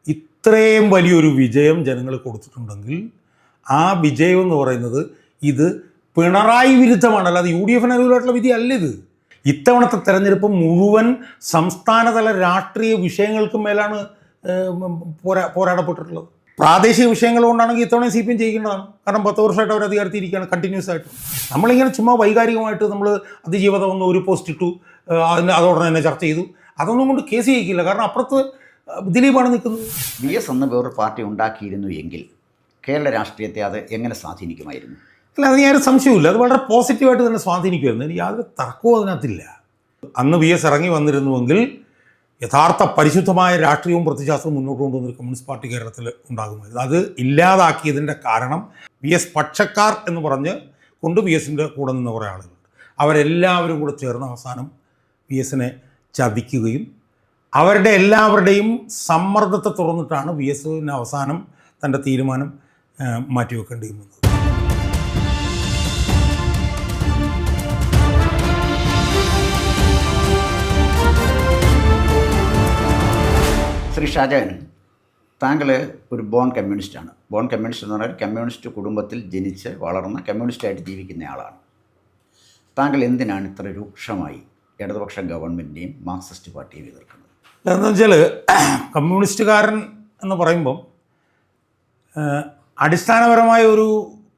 ഇത്രയും വലിയൊരു വിജയം ജനങ്ങൾ കൊടുത്തിട്ടുണ്ടെങ്കിൽ ആ വിജയം എന്ന് പറയുന്നത് ഇത് പിണറായി വിരുദ്ധമാണ്, അല്ലാതെ UDFന് അനുകൂലമായിട്ടുള്ള വിധി അല്ല ഇത്. ഇത്തവണത്തെ തെരഞ്ഞെടുപ്പ് മുഴുവൻ സംസ്ഥാനതല രാഷ്ട്രീയ വിഷയങ്ങൾക്ക് മേലാണ് പോരാടപ്പെട്ടിട്ടുള്ളത്. പ്രാദേശിക വിഷയങ്ങൾ കൊണ്ടാണെങ്കിൽ ഇത്തവണ CPM ജയിക്കേണ്ടതാണ്. കാരണം 10 വർഷമായിട്ട് അവർ അധികാരത്തിൽ ഇരിക്കുകയാണ് കണ്ടിന്യൂസ് ആയിട്ട്. നമ്മളിങ്ങനെ ചുമ്മാ വൈകാരികമായിട്ട് നമ്മൾ അതിജീവിതം ഒന്ന് ഒരു പോസ്റ്റ് ഇട്ടു, അതോടനെ തന്നെ ചർച്ച ചെയ്തു, അതൊന്നും കൊണ്ട് കേസ് ജയിക്കില്ല. കാരണം അപ്പുറത്ത് ദിലീപാണ് നിൽക്കുന്നത്. VS എന്ന വേറൊരു പാർട്ടി ഉണ്ടാക്കിയിരുന്നു എങ്കിൽ കേരള രാഷ്ട്രീയത്തെ അത് എങ്ങനെ സ്വാധീനിക്കുമായിരുന്നു? അല്ല, അത് ഞാനൊരു സംശയമില്ല, അത് വളരെ പോസിറ്റീവായിട്ട് തന്നെ സ്വാധീനിക്കുമായിരുന്നു. എനിക്ക് യാതൊരു തർക്കവും അതിനകത്തില്ല. അന്ന് VS ഇറങ്ങി വന്നിരുന്നുവെങ്കിൽ യഥാർത്ഥ പരിശുദ്ധമായ രാഷ്ട്രീയവും പ്രത്യശാസ്ത്രവും മുന്നോട്ട് കൊണ്ടുവന്നൊരു കമ്മ്യൂണിസ്റ്റ് പാർട്ടി കേരളത്തിൽ ഉണ്ടാകുമായിരുന്നു. അത് ഇല്ലാതാക്കിയതിൻ്റെ കാരണം VS പക്ഷക്കാർ എന്ന് പറഞ്ഞ് കൊണ്ട് VSൻ്റെ കൂടെ നിന്ന കുറേ ആളുകളുണ്ട്. അവരെല്ലാവരും കൂടെ ചേർന്ന് അവസാനം VSനെ ചതിക്കുകയും അവരുടെ എല്ലാവരുടെയും സമ്മർദ്ദത്തെ തുറന്നിട്ടാണ് VSന് അവസാനം തൻ്റെ തീരുമാനം മാറ്റിവെക്കേണ്ടി വന്നത്. ശ്രീ ഷാജഹാൻ, താങ്കൾ ഒരു ബോൺ കമ്മ്യൂണിസ്റ്റാണ്. ബോൺ കമ്മ്യൂണിസ്റ്റ് എന്ന് പറഞ്ഞാൽ കമ്മ്യൂണിസ്റ്റ് കുടുംബത്തിൽ ജനിച്ച് വളർന്ന കമ്മ്യൂണിസ്റ്റായിട്ട് ജീവിക്കുന്ന ആളാണ്. താങ്കൾ എന്തിനാണ് ഇത്ര രൂക്ഷമായി ഇടതുപക്ഷ ഗവൺമെൻറ്റിനെയും മാർക്സിസ്റ്റ് പാർട്ടിയും എതിർക്കുന്നത്? എന്താണെന്ന് വെച്ചാൽ, കമ്മ്യൂണിസ്റ്റുകാരൻ എന്ന് പറയുമ്പം അടിസ്ഥാനപരമായ ഒരു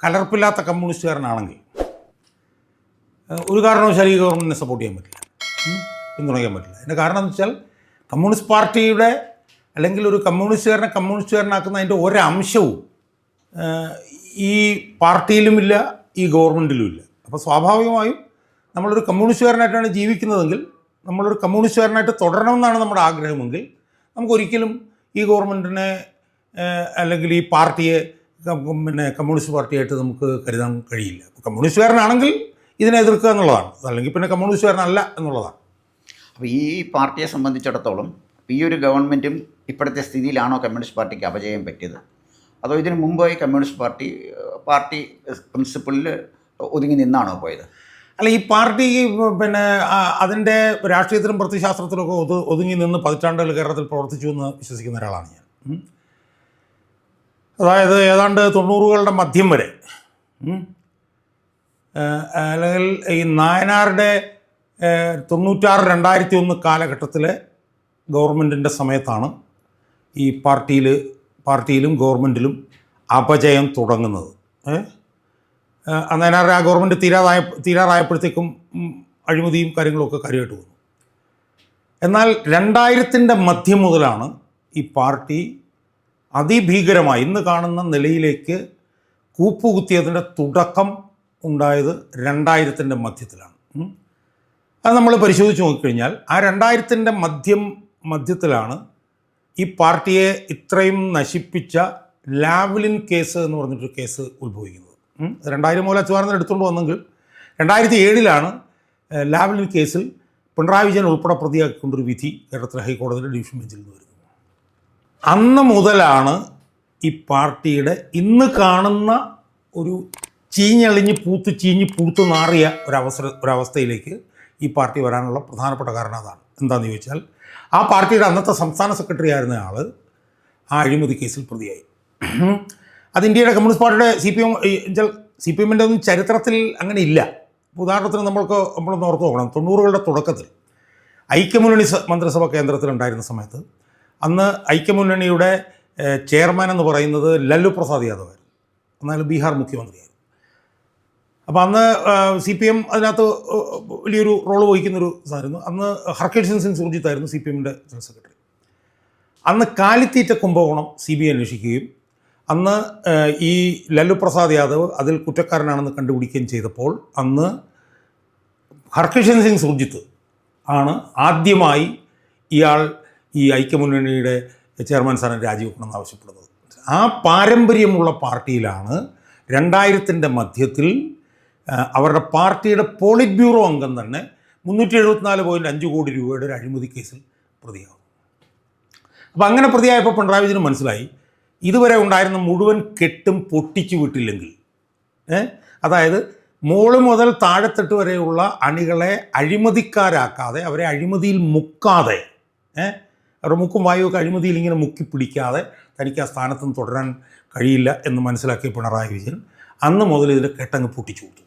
കലർപ്പില്ലാത്ത കമ്മ്യൂണിസ്റ്റുകാരനാണെങ്കിൽ ഒരു കാരണവശാലും ഈ ഗവൺമെൻറ്റിനെ സപ്പോർട്ട് ചെയ്യാൻ പറ്റില്ല, പിന്തുണയ്ക്കാൻ പറ്റില്ല. അതിൻ്റെ കാരണം എന്ന് വെച്ചാൽ കമ്മ്യൂണിസ്റ്റ് പാർട്ടിയുടെ അല്ലെങ്കിൽ ഒരു കമ്മ്യൂണിസ്റ്റുകാരനാക്കുന്ന അതിൻ്റെ ഒരംശവും ഈ പാർട്ടിയിലുമില്ല, ഈ ഗവൺമെൻറ്റിലുമില്ല. അപ്പോൾ സ്വാഭാവികമായും നമ്മളൊരു കമ്മ്യൂണിസ്റ്റുകാരനായിട്ടാണ് ജീവിക്കുന്നതെങ്കിൽ, നമ്മളൊരു കമ്മ്യൂണിസ്റ്റുകാരനായിട്ട് തുടരണമെന്നാണ് നമ്മുടെ ആഗ്രഹമെങ്കിൽ, നമുക്കൊരിക്കലും ഈ ഗവൺമെൻറ്റിനെ അല്ലെങ്കിൽ ഈ പാർട്ടിയെ കമ്മ്യൂണിസ്റ്റ് പാർട്ടിയായിട്ട് നമുക്ക് കരുതാൻ കഴിയില്ല. കമ്മ്യൂണിസ്റ്റുകാരനാണെങ്കിൽ ഇതിനെ എതിർക്കുക എന്നുള്ളതാണ്, അല്ലെങ്കിൽ പിന്നെ കമ്മ്യൂണിസ്റ്റുകാരനല്ല എന്നുള്ളതാണ്. അപ്പോൾ ഈ പാർട്ടിയെ സംബന്ധിച്ചിടത്തോളം ഈ ഒരു ഗവൺമെൻറ്റും ഇപ്പോഴത്തെ സ്ഥിതിയിലാണോ കമ്മ്യൂണിസ്റ്റ് പാർട്ടിക്ക് അപജയം പറ്റിയത്, അതോ ഇതിനു മുമ്പായി കമ്മ്യൂണിസ്റ്റ് പാർട്ടി പ്രിൻസിപ്പിളിൽ ഒതുങ്ങി നിന്നാണോ പോയത്? അല്ല, ഈ പാർട്ടി പിന്നെ അതിൻ്റെ രാഷ്ട്രീയത്തിലും പ്രത്യശാസ്ത്രത്തിലൊക്കെ ഒതുങ്ങി നിന്ന് പതിറ്റാണ്ടുകൾ കേരളത്തിൽ പ്രവർത്തിച്ചു എന്ന് വിശ്വസിക്കുന്ന ഒരാളാണ് ഞാൻ. അതായത് ഏതാണ്ട് 90കളുടെ മധ്യം വരെ, അല്ലെങ്കിൽ ഈ നായനാരുടെ 96-2001 കാലഘട്ടത്തിലെ ഗവൺമെൻറ്റിൻ്റെ സമയത്താണ് ഈ പാർട്ടിയിലും ഗവൺമെൻറ്റിലും അപജയം തുടങ്ങുന്നത്. നായനാരുടെ ആ ഗവൺമെൻറ് തീരാറായപ്പോഴത്തേക്കും അഴിമതിയും കാര്യങ്ങളൊക്കെ കാര്യമായിട്ട് വന്നു. എന്നാൽ 2000ൻ്റെ മധ്യം മുതലാണ് ഈ പാർട്ടി അതിഭീകരമായി ഇന്ന് കാണുന്ന നിലയിലേക്ക് കൂപ്പുകുത്തിയതിൻ്റെ തുടക്കം ഉണ്ടായത് 2000ൻ്റെ മധ്യത്തിലാണ്. അത് നമ്മൾ പരിശോധിച്ച് നോക്കിക്കഴിഞ്ഞാൽ ആ 2000ൻ്റെ മധ്യത്തിലാണ് ഈ പാർട്ടിയെ ഇത്രയും നശിപ്പിച്ച ലാവ്ലിൻ കേസ് എന്ന് പറഞ്ഞിട്ടൊരു കേസ് ഉത്ഭവിക്കുന്നത്. 2000 മുതൽ അച്ചുവാർന്ന് എടുത്തുകൊണ്ട് വന്നെങ്കിൽ 2007 ലാവ്ലിൻ കേസിൽ പിണറായി വിജയൻ ഉൾപ്പെടെ പ്രതിയാക്കിക്കൊണ്ടൊരു വിധി കേരളത്തിലെ ഹൈക്കോടതിയുടെ ഡിവിഷൻ ബെഞ്ചിൽ നിന്ന് വരുന്നത്. അന്ന് മുതലാണ് ഈ പാർട്ടിയുടെ ഇന്ന് കാണുന്ന ഒരു ചീഞ്ഞ് പൂത്ത് നാറിയ ഒരവസ്ഥയിലേക്ക് ഈ പാർട്ടി വരാനുള്ള പ്രധാനപ്പെട്ട കാരണം അതാണ്. എന്താണെന്ന് ചോദിച്ചാൽ, ആ പാർട്ടിയുടെ അന്നത്തെ സംസ്ഥാന സെക്രട്ടറി ആയിരുന്ന ആൾ ആ അഴിമതി കേസിൽ പ്രതിയായി. അത് ഇന്ത്യയുടെ കമ്മ്യൂണിസ്റ്റ് പാർട്ടിയുടെ CPMൻ്റെ ഒന്നും ചരിത്രത്തിൽ അങ്ങനെ ഇല്ല. ഉദാഹരണത്തിന് നമ്മളൊന്ന് ഓർത്ത് നോക്കണം, 90കളുടെ തുടക്കത്തിൽ ഐക്യമുന്നണി മന്ത്രിസഭ കേന്ദ്രത്തിലുണ്ടായിരുന്ന സമയത്ത് അന്ന് ഐക്യമുന്നണിയുടെ ചെയർമാൻ എന്ന് പറയുന്നത് ലല്ലു പ്രസാദ് യാദവ് ആയിരുന്നു. എന്നാൽ ബീഹാർ മുഖ്യമന്ത്രിയായിരുന്നു. അപ്പോൾ അന്ന് CPM അതിനകത്ത് വലിയൊരു റോള് വഹിക്കുന്നൊരു സാധനമായിരുന്നു. അന്ന് ഹർകേഷ് സിംഗ് സുർജിത്തായിരുന്നു CPMൻ്റെ ജനറൽ സെക്രട്ടറി. അന്ന് കാലിത്തീറ്റ കുംഭകോണം CBI അന്വേഷിക്കുകയും അന്ന് ഈ ലല്ലു പ്രസാദ് യാദവ് അതിൽ കുറ്റക്കാരനാണെന്ന് കണ്ടുപിടിക്കുകയും ചെയ്തപ്പോൾ അന്ന് ഹർകേഷ് സിംഗ് സുർജിത്ത് ആണ് ആദ്യമായി ഈ ഐക്യമുന്നണിയുടെ ചെയർമാൻ സ്ഥാനം രാജിവെക്കണമെന്ന് ആവശ്യപ്പെടുന്നത്. ആ പാരമ്പര്യമുള്ള പാർട്ടിയിലാണ് 2000ൻ്റെ മധ്യത്തിൽ അവരുടെ പാർട്ടിയുടെ പോളിറ്റ് ബ്യൂറോ അംഗം തന്നെ 374.5 കോടി രൂപയുടെ ഒരു അഴിമതി കേസിൽ പ്രതിയാകും. അപ്പോൾ അങ്ങനെ പ്രതിയായപ്പോൾ പിണറായി വിജയന് മനസ്സിലായി ഇതുവരെ ഉണ്ടായിരുന്ന മുഴുവൻ കെട്ടും പൊട്ടിച്ചു വിട്ടില്ലെങ്കിൽ, അതായത് മോള് മുതൽ താഴെത്തട്ട് വരെയുള്ള അണികളെ അഴിമതിക്കാരാക്കാതെ അവരെ അഴിമതിയിൽ മുക്കാതെ അവരുടെ മുക്കും വായുവൊക്കെ അഴിമതിയിൽ ഇങ്ങനെ മുക്കി പിടിക്കാതെ തനിക്ക് ആ സ്ഥാനത്ത് നിന്ന് തുടരാൻ കഴിയില്ല എന്ന് മനസ്സിലാക്കിയ പിണറായി വിജയൻ അന്ന് മുതൽ ഇതിൻ്റെ കെട്ടങ്ങ് പൊട്ടിച്ചു കൊടുത്തു,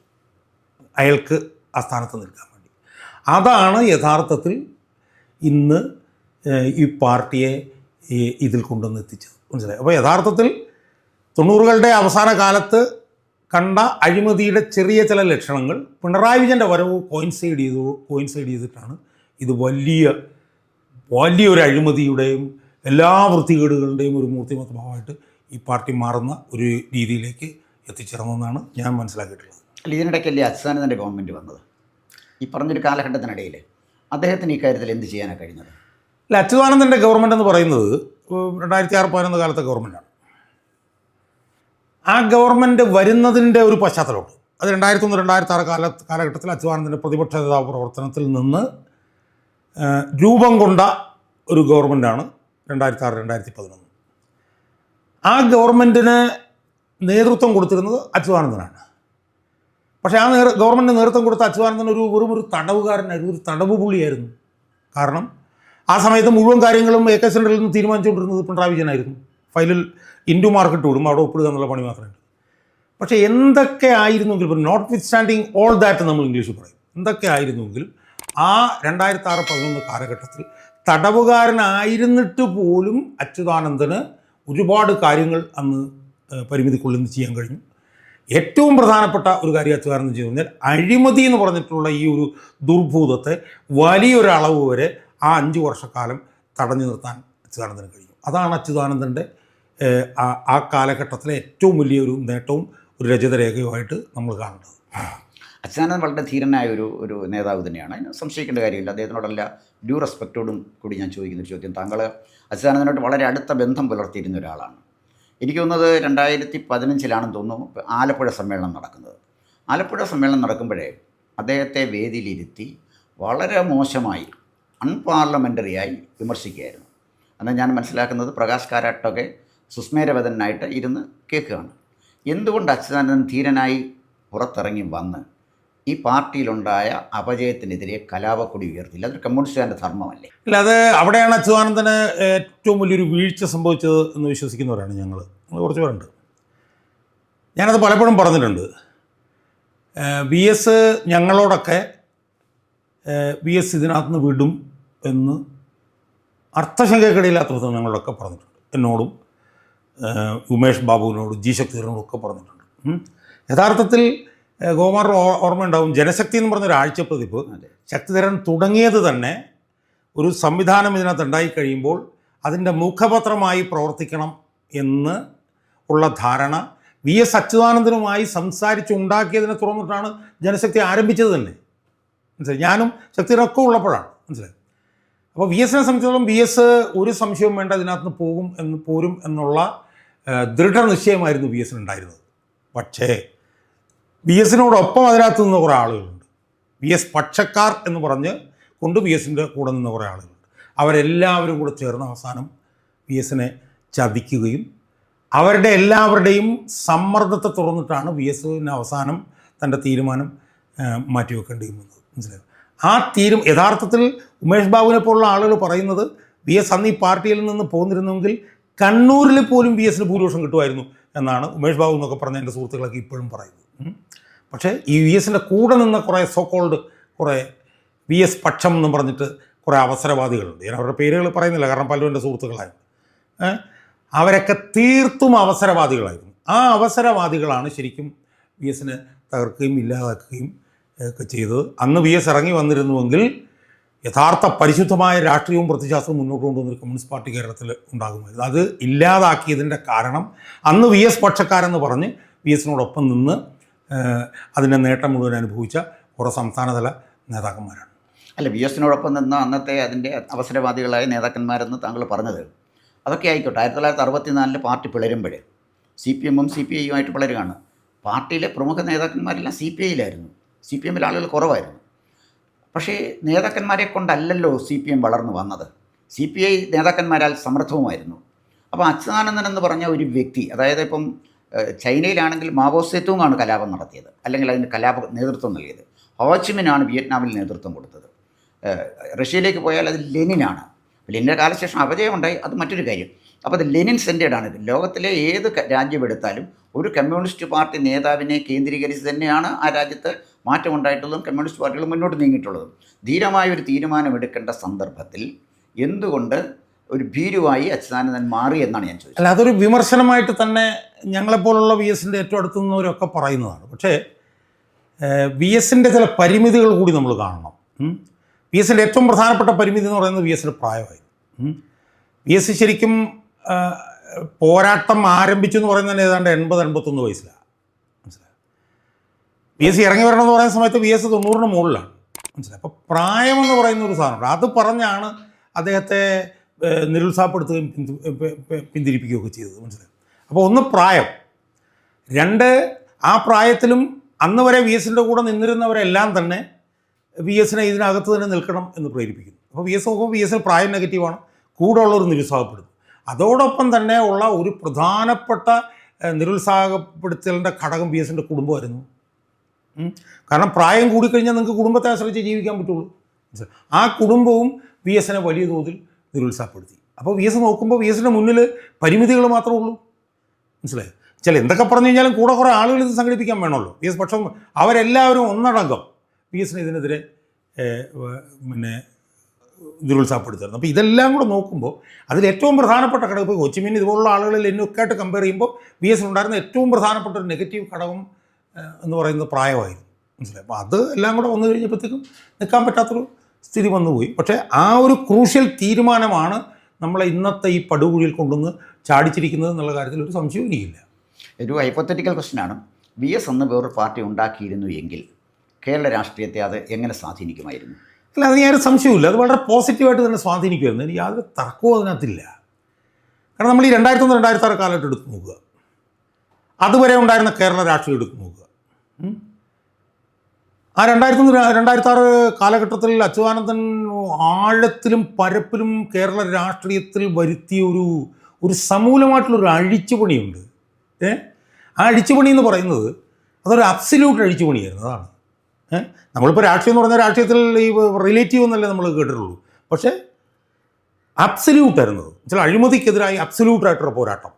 അയാൾക്ക് ആ സ്ഥാനത്ത് നിൽക്കാൻ വേണ്ടി. അതാണ് യഥാർത്ഥത്തിൽ ഇന്ന് ഈ പാർട്ടിയെ ഇതിൽ കൊണ്ടുവന്ന് എത്തിച്ചത്, മനസ്സിലായി. അപ്പോൾ യഥാർത്ഥത്തിൽ 90കളുടെ അവസാന കാലത്ത് കണ്ട അഴിമതിയുടെ ചെറിയ ചില ലക്ഷണങ്ങൾ പിണറായി വിജയൻ്റെ വരവ് കോയിൻസൈഡ് ചെയ്തിട്ടാണ് ഇത് വലിയൊരു അഴിമതിയുടെയും എല്ലാ വൃത്തികേടുകളുടെയും ഒരു മൂർത്തിമത്വമായിട്ട് ഈ പാർട്ടി മാറുന്ന ഒരു രീതിയിലേക്ക് എത്തിച്ചേർന്നതെന്നാണ് ഞാൻ മനസ്സിലാക്കിയിട്ടുള്ളത്. അല്ല, ഇതിനിടയ്ക്കല്ലേ അച്യുതാനന്ദൻ്റെ ഗവൺമെൻറ് വന്നത്? ഈ പറഞ്ഞൊരു കാലഘട്ടത്തിനിടയിൽ അദ്ദേഹത്തിന് ഈ കാര്യത്തിൽ എന്ത് ചെയ്യാനാണ് കഴിഞ്ഞത്? അല്ല, അച്യുതാനന്ദൻ്റെ ഗവൺമെൻറ് എന്ന് പറയുന്നത് 2006-11 കാലത്തെ ഗവൺമെൻറ്റാണ്. ആ ഗവൺമെൻറ് വരുന്നതിൻ്റെ ഒരു പശ്ചാത്തലമുണ്ട്. അത് 2001-2006 കാലഘട്ടത്തിൽ അച്യുതാനന്ദൻ്റെ പ്രതിപക്ഷ നേതാവ് പ്രവർത്തനത്തിൽ നിന്ന് രൂപം കൊണ്ട ഒരു ഗവൺമെൻറ്റാണ് 2006-2011. ആ ഗവൺമെൻറ്റിന് നേതൃത്വം കൊടുത്തിരുന്നത് അച്യുതാനന്ദനാണ്. പക്ഷേ ആ ഗവൺമെൻറ്റിന് നേതൃത്വം കൊടുത്ത അച്യുതാനന്ദൻ വെറും ഒരു തടവുകാരനായിരുന്നു, ഒരു തടവ് പുള്ളിയായിരുന്നു. കാരണം ആ സമയത്ത് മുഴുവൻ കാര്യങ്ങളും AK സെൻറ്ററിൽ നിന്ന് തീരുമാനിച്ചുകൊണ്ടിരുന്നത് പിണറായി വിജയനായിരുന്നു. ഫയലിൽ ഇൻഡു മാർക്കറ്റ് വിടും, അവിടെ ഒപ്പിടുക എന്നുള്ള പണി മാത്രമേ ഉള്ളൂ. പക്ഷേ എന്തൊക്കെ ആയിരുന്നെങ്കിലും, ഇപ്പോൾ notwithstanding all that നമ്മൾ ഇംഗ്ലീഷിൽ പറയും, എന്തൊക്കെ ആയിരുന്നെങ്കിലും ആ 2006-11 കാലഘട്ടത്തിൽ തടവുകാരനായിരുന്നിട്ട് പോലും അച്യുതാനന്ദന് ഒരുപാട് കാര്യങ്ങൾ അന്ന് പരിമിതിക്കുള്ളിൽ നിന്ന് ചെയ്യാൻ കഴിഞ്ഞു. ഏറ്റവും പ്രധാനപ്പെട്ട ഒരു കാര്യം അച്യുതാനന്ദൻ ചെയ്തു കഴിഞ്ഞാൽ അഴിമതി എന്ന് പറഞ്ഞിട്ടുള്ള ഈ ഒരു ദുർഭൂതത്തെ വലിയൊരളവ് വരെ ആ 5 വർഷക്കാലം തടഞ്ഞു നിർത്താൻ അച്യുതാനന്ദന് കഴിഞ്ഞു. അതാണ് അച്യുതാനന്ദൻ്റെ ആ കാലഘട്ടത്തിലെ ഏറ്റവും വലിയൊരു നേട്ടവും ഒരു രചിതരേഖയുമായിട്ട് നമ്മൾ കാണേണ്ടത്. അച്യുതാനന്ദൻ വളരെ ധീരനായ ഒരു നേതാവ് തന്നെയാണ്, അതിന് സംശയിക്കേണ്ട കാര്യമില്ല. അദ്ദേഹത്തിനോടല്ല ഡ്യൂ റെസ്പെക്റ്റോടും കൂടി ഞാൻ ചോദിക്കുന്നൊരു ചോദ്യം, താങ്കൾ അച്യുതാനന്ദനോട് വളരെ അടുത്ത ബന്ധം പുലർത്തിയിരുന്ന ഒരാളാണ്. എനിക്ക് തോന്നുന്നത് 2015 തോന്നുന്നു ആലപ്പുഴ സമ്മേളനം നടക്കുന്നത്. ആലപ്പുഴ സമ്മേളനം നടക്കുമ്പോഴേ അദ്ദേഹത്തെ വേദിയിലിരുത്തി വളരെ മോശമായി അൺപാർലമെൻ്ററിയായി വിമർശിക്കുകയായിരുന്നു. എന്നാൽ ഞാൻ മനസ്സിലാക്കുന്നത് പ്രകാശ് കാരാട്ടൊക്കെ സുസ്മേരവദനായിട്ട് ഇരുന്ന് കേൾക്കുകയാണ്. എന്തുകൊണ്ട് അച്യുതാനന്ദൻ ധീരനായി പുറത്തിറങ്ങി വന്ന് ഈ പാർട്ടിയിലുണ്ടായ അപജയത്തിനെതിരെ കലാപക്കൊടി ഉയർത്തില്ല? അതൊരു കമ്മ്യൂണിസ്റ്റുകാരൻ്റെ ധർമ്മമല്ലേ? ഇല്ല, അത് അവിടെയാണ് അച്യുതാനന്ദന് ഏറ്റവും വലിയൊരു വീഴ്ച സംഭവിച്ചത് എന്ന് വിശ്വസിക്കുന്നവരാണ് ഞങ്ങൾ കുറച്ച് പേരുണ്ട്. ഞാനത് പലപ്പോഴും പറഞ്ഞിട്ടുണ്ട്. VS ഞങ്ങളോടൊക്കെ VS ഇതിനകത്ത് നിന്ന് വിടും എന്ന് അർത്ഥശങ്കയ്ക്കിടയില്ലാത്ത വിധം ഞങ്ങളൊക്കെ പറഞ്ഞിട്ടുണ്ട്. എന്നോടും ഉമേഷ് ബാബുവിനോടും G ശക്തിധരനോടും ഒക്കെ പറഞ്ഞിട്ടുണ്ട്. യഥാർത്ഥത്തിൽ ഗോകുമാർ ഓർമ്മയുണ്ടാവും, ജനശക്തി എന്ന് പറഞ്ഞൊരു ആഴ്ചപ്പതിപ്പ് ശക്തിധരൻ തുടങ്ങിയത് തന്നെ ഒരു സംവിധാനം ഇതിനകത്ത് ഉണ്ടായി കഴിയുമ്പോൾ അതിൻ്റെ മുഖപത്രമായി പ്രവർത്തിക്കണം എന്ന് ഉള്ള ധാരണ VS അച്യുതാനന്ദനുമായി സംസാരിച്ചുണ്ടാക്കിയതിനെ തുറന്നിട്ടാണ് ജനശക്തി ആരംഭിച്ചത് തന്നെ. മനസ്സിലായി? ഞാനും ശക്തിധരനൊക്കെ ഉള്ളപ്പോഴാണ്. മനസ്സിലായി? അപ്പോൾ VSനെ സംബന്ധിച്ചിടത്തോളം VS ഒരു സംശയവും വേണ്ട ഇതിനകത്ത് നിന്ന് പോരും എന്നുള്ള ദൃഢനിശ്ചയമായിരുന്നു VSന് ഉണ്ടായിരുന്നത്. പക്ഷേ VSനോടൊപ്പം അതിനകത്ത് നിന്ന് കുറേ ആളുകളുണ്ട്. VS പക്ഷക്കാർ എന്ന് പറഞ്ഞ് കൊണ്ട് VSൻ്റെ കൂടെ നിന്ന് കുറേ ആളുകളുണ്ട്. അവരെല്ലാവരും കൂടെ ചേർന്ന് അവസാനം VSനെ ചതിക്കുകയും അവരുടെ എല്ലാവരുടെയും സമ്മർദ്ദത്തെ തുറന്നിട്ടാണ് VSന് അവസാനം തൻ്റെ തീരുമാനം മാറ്റിവെക്കേണ്ടി വന്നത്. മനസ്സിലായോ? ആ യഥാർത്ഥത്തിൽ ഉമേഷ് ബാബുവിനെ പോലുള്ള ആളുകൾ പറയുന്നത് VS അന്ന് ഈ പാർട്ടിയിൽ നിന്ന് പോന്നിരുന്നെങ്കിൽ കണ്ണൂരിൽ പോലും VSന് ഭൂരിപക്ഷം കിട്ടുമായിരുന്നു എന്നാണ് ഉമേഷ് ബാബു എന്നൊക്കെ പറഞ്ഞ എൻ്റെ സുഹൃത്തുക്കളൊക്കെ ഇപ്പോഴും പറയുന്നത്. പക്ഷേ ഈ VSൻ്റെ കൂടെ നിന്ന് കുറേ സോക്കോൾഡ് കുറേ VS പക്ഷം എന്ന് പറഞ്ഞിട്ട് കുറേ അവസരവാദികളുണ്ട്. ഞാൻ അവരുടെ പേരുകൾ പറയുന്നില്ല, കാരണം പലരും എൻ്റെ സുഹൃത്തുക്കളായിരുന്നു. അവരൊക്കെ തീർത്തും അവസരവാദികളായിരുന്നു. ആ അവസരവാദികളാണ് ശരിക്കും VSനെ തകർക്കുകയും ഇല്ലാതാക്കുകയും ഒക്കെ ചെയ്തത്. അന്ന് VS ഇറങ്ങി വന്നിരുന്നുവെങ്കിൽ യഥാർത്ഥ പരിശുദ്ധമായ രാഷ്ട്രീയവും പ്രത്യശാസ്ത്രവും മുന്നോട്ട് കൊണ്ടുവന്നൊരു കമ്മ്യൂണിസ്റ്റ് പാർട്ടി കേരളത്തിൽ ഉണ്ടാകുമായിരുന്നു. അത് ഇല്ലാതാക്കിയതിൻ്റെ കാരണം അന്ന് VS പക്ഷക്കാരെന്ന് പറഞ്ഞ് VSനോടൊപ്പം നിന്ന് അതിൻ്റെ നേട്ടം മുഴുവൻ അനുഭവിച്ച കുറേ സംസ്ഥാനതല നേതാക്കന്മാരാണ്. അല്ല, VSനോടൊപ്പം നിന്ന് അന്നത്തെ അതിൻ്റെ അവസരവാദികളായ നേതാക്കന്മാരെന്ന് താങ്കൾ പറഞ്ഞത് അതൊക്കെ ആയിക്കോട്ടെ. 1964 പാർട്ടി പിളരുമ്പോഴേ CPMഉം CPIയുമായിട്ട് പിളരുകയാണ്. പാർട്ടിയിലെ പ്രമുഖ നേതാക്കന്മാരെല്ലാം CPIയിലായിരുന്നു. CPMൽ ആളുകൾ കുറവായിരുന്നു. പക്ഷേ നേതാക്കന്മാരെ കൊണ്ടല്ലല്ലോ CPM വളർന്നു വന്നത്. CPI നേതാക്കന്മാരാൽ സമൃദ്ധവുമായിരുന്നു. അപ്പോൾ അച്യുതാനന്ദൻ എന്ന് പറഞ്ഞ ഒരു വ്യക്തി, അതായത് ഇപ്പം ചൈനയിലാണെങ്കിൽ മാവോ സേതൂങ്ങാണ് കലാപം നടത്തിയത്, അല്ലെങ്കിൽ അതിന് കലാപ നേതൃത്വം നൽകിയത്. ഹോച്ചിമിനാണ് വിയറ്റ്നാമിൽ നേതൃത്വം കൊടുത്തത്. റഷ്യയിലേക്ക് പോയാൽ അത് ലെനിനാണ്. ലെനിൻ്റെ കാലശേഷം അപജയം ഉണ്ടായി, അത് മറ്റൊരു കാര്യം. അപ്പോൾ അത് ലെനിൻ സെൻറ്റേഡാണിത്. ലോകത്തിലെ ഏത് രാജ്യം എടുത്താലും ഒരു കമ്മ്യൂണിസ്റ്റ് പാർട്ടി നേതാവിനെ കേന്ദ്രീകരിച്ച് തന്നെയാണ് ആ രാജ്യത്ത് മാറ്റമുണ്ടായിട്ടുള്ളതും കമ്മ്യൂണിസ്റ്റ് പാർട്ടികൾ മുന്നോട്ട് നീങ്ങിയിട്ടുള്ളതും. ധീരമായ ഒരു തീരുമാനമെടുക്കേണ്ട സന്ദർഭത്തിൽ എന്തുകൊണ്ട് ഒരു ഭീരുവായി അച്യുതാനന്ദൻ മാറി എന്നാണ് ഞാൻ ചോദിച്ചത്. അല്ല, അതൊരു വിമർശനമായിട്ട് തന്നെ ഞങ്ങളെപ്പോലുള്ള വി എസിൻ്റെ ഏറ്റവും അടുത്തു നിന്നവരൊക്കെ പറയുന്നതാണ്. പക്ഷേ വി എസിൻ്റെ ചില പരിമിതികൾ കൂടി നമ്മൾ കാണണം. വി എസിൻ്റെ ഏറ്റവും പ്രധാനപ്പെട്ട പരിമിതി എന്ന് പറയുന്നത് വി എസിൻ്റെ പ്രായമായിരുന്നു. വി എസ് ശരിക്കും പോരാട്ടം ആരംഭിച്ചു എന്ന് പറയുന്നത് ഏതാണ്ട് 80-81 വയസ്സിലാണ്. മനസ്സിലായി. വി എസ് ഇറങ്ങി വരണമെന്ന് പറയുന്ന സമയത്ത് വി എസ് 90-ന് മുകളിലാണ്. മനസ്സിലായി. അപ്പോൾ പ്രായമെന്ന് പറയുന്ന ഒരു സാധനമുണ്ട്. അത് പറഞ്ഞാണ് അദ്ദേഹത്തെ നിരുത്സാഹപ്പെടുത്തുകയും പിന്തിരിപ്പിക്കുകയൊക്കെ ചെയ്തത്. മനസ്സിലായി. അപ്പോൾ ഒന്ന് പ്രായം, രണ്ട് ആ പ്രായത്തിലും അന്ന് വരെ വി എസിൻ്റെ കൂടെ നിന്നിരുന്നവരെല്ലാം തന്നെ വി എസിനെ ഇതിനകത്ത് തന്നെ നിൽക്കണം എന്ന് പ്രേരിപ്പിക്കുന്നു. അപ്പോൾ വി എസ് നോക്കുമ്പോൾ വി എസിന് പ്രായം നെഗറ്റീവാണ്, കൂടെ ഉള്ളവർ നിരുത്സാഹപ്പെടുത്തും. അതോടൊപ്പം തന്നെ ഉള്ള ഒരു പ്രധാനപ്പെട്ട നിരുത്സാഹപ്പെടുത്തലിൻ്റെ ഘടകം വി എസിൻ്റെ കുടുംബമായിരുന്നു. കാരണം പ്രായം കൂടിക്കഴിഞ്ഞാൽ നിങ്ങൾക്ക് കുടുംബത്തെ ആശ്രയിച്ച് ജീവിക്കാൻ പറ്റുള്ളൂ. ആ കുടുംബവും വി എസിനെ വലിയ തോതിൽ നിരുത്സാഹപ്പെടുത്തി. അപ്പോൾ വി എസ് നോക്കുമ്പോൾ വി എസിൻ്റെ മുന്നിൽ പരിമിതികൾ മാത്രമേ ഉള്ളൂ. മനസ്സിലായി. ചില എന്തൊക്കെ പറഞ്ഞു കഴിഞ്ഞാലും കൂടെ കുറേ ആളുകൾ ഇത് സംഘടിപ്പിക്കാൻ വേണമല്ലോ. വി എസ് പക്ഷം അവരെല്ലാവരും ഒന്നടങ്കം വി എസിന് ഇതിനെതിരെ നിരുത്സാഹപ്പെടുത്തുന്നു. അപ്പോൾ ഇതെല്ലാം കൂടെ നോക്കുമ്പോൾ അതിൽ ഏറ്റവും പ്രധാനപ്പെട്ട ഘടകം, ഇപ്പോൾ കൊച്ചിമീൻ ഇതുപോലുള്ള ആളുകളിൽ എന്നൊക്കെ ആയിട്ട് കമ്പയർ ചെയ്യുമ്പോൾ വി എസിനുണ്ടായിരുന്ന ഏറ്റവും പ്രധാനപ്പെട്ട ഒരു നെഗറ്റീവ് ഘടകം എന്ന് പറയുന്നത് പ്രായമായിരുന്നു. മനസ്സിലായി. അപ്പോൾ അത് എല്ലാം കൂടെ വന്നു കഴിഞ്ഞപ്പോഴത്തേക്കും നിൽക്കാൻ പറ്റാത്തൊരു സ്ഥിതി വന്നുപോയി. പക്ഷേ ആ ഒരു ക്രൂഷ്യൽ തീരുമാനമാണ് നമ്മളെ ഇന്നത്തെ ഈ പടുകുഴിയിൽ കൊണ്ടുവന്ന് ചാടിച്ചിരിക്കുന്നത് എന്നുള്ള കാര്യത്തിൽ ഒരു സംശയവും എനിക്കില്ല. ഒരു ഹൈപ്പോത്തറ്റിക്കൽ ക്വസ്റ്റ്യനാണ്. വി എസ് അന്ന് വേറൊരു പാർട്ടി ഉണ്ടാക്കിയിരുന്നു എങ്കിൽ കേരള രാഷ്ട്രീയത്തെ അത് എങ്ങനെ സ്വാധീനിക്കുമായിരുന്നു? അല്ല, അത് ഞാനൊരു സംശയമില്ല. അത് വളരെ പോസിറ്റീവായിട്ട് തന്നെ സ്വാധീനിക്കുമായിരുന്നു. എനിക്ക് യാതൊരു തർക്കവും അതിനകത്തില്ല. കാരണം നമ്മൾ ഈ 2001-2006 കാലഘട്ടം എടുത്ത് നോക്കുക, അതുവരെ ഉണ്ടായിരുന്ന കേരള രാഷ്ട്രീയം എടുത്ത് നോക്കുക. ആ 2001-2006 കാലഘട്ടത്തിൽ അച്യുതാനന്ദൻ ആഴത്തിലും പരപ്പിലും കേരള രാഷ്ട്രീയത്തിൽ വരുത്തിയ ഒരു സമൂലമായിട്ടുള്ളൊരു അഴിച്ചുപണിയുണ്ട്. ആ അഴിച്ചുപണി എന്ന് പറയുന്നത് അതൊരു അബ്സല്യൂട്ട് അഴിച്ചുപണിയായിരുന്നു. അതാണ് നമ്മളിപ്പോൾ രാഷ്ട്രീയം എന്ന് പറഞ്ഞാൽ രാഷ്ട്രീയത്തിൽ ഈ റിലേറ്റീവ് എന്നല്ലേ നമ്മൾ കേട്ടിട്ടുള്ളൂ. പക്ഷേ അബ്സല്യൂട്ടായിരുന്നത് ചില അഴിമതിക്കെതിരായി അബ്സല്യൂട്ടായിട്ടുള്ള പോരാട്ടം,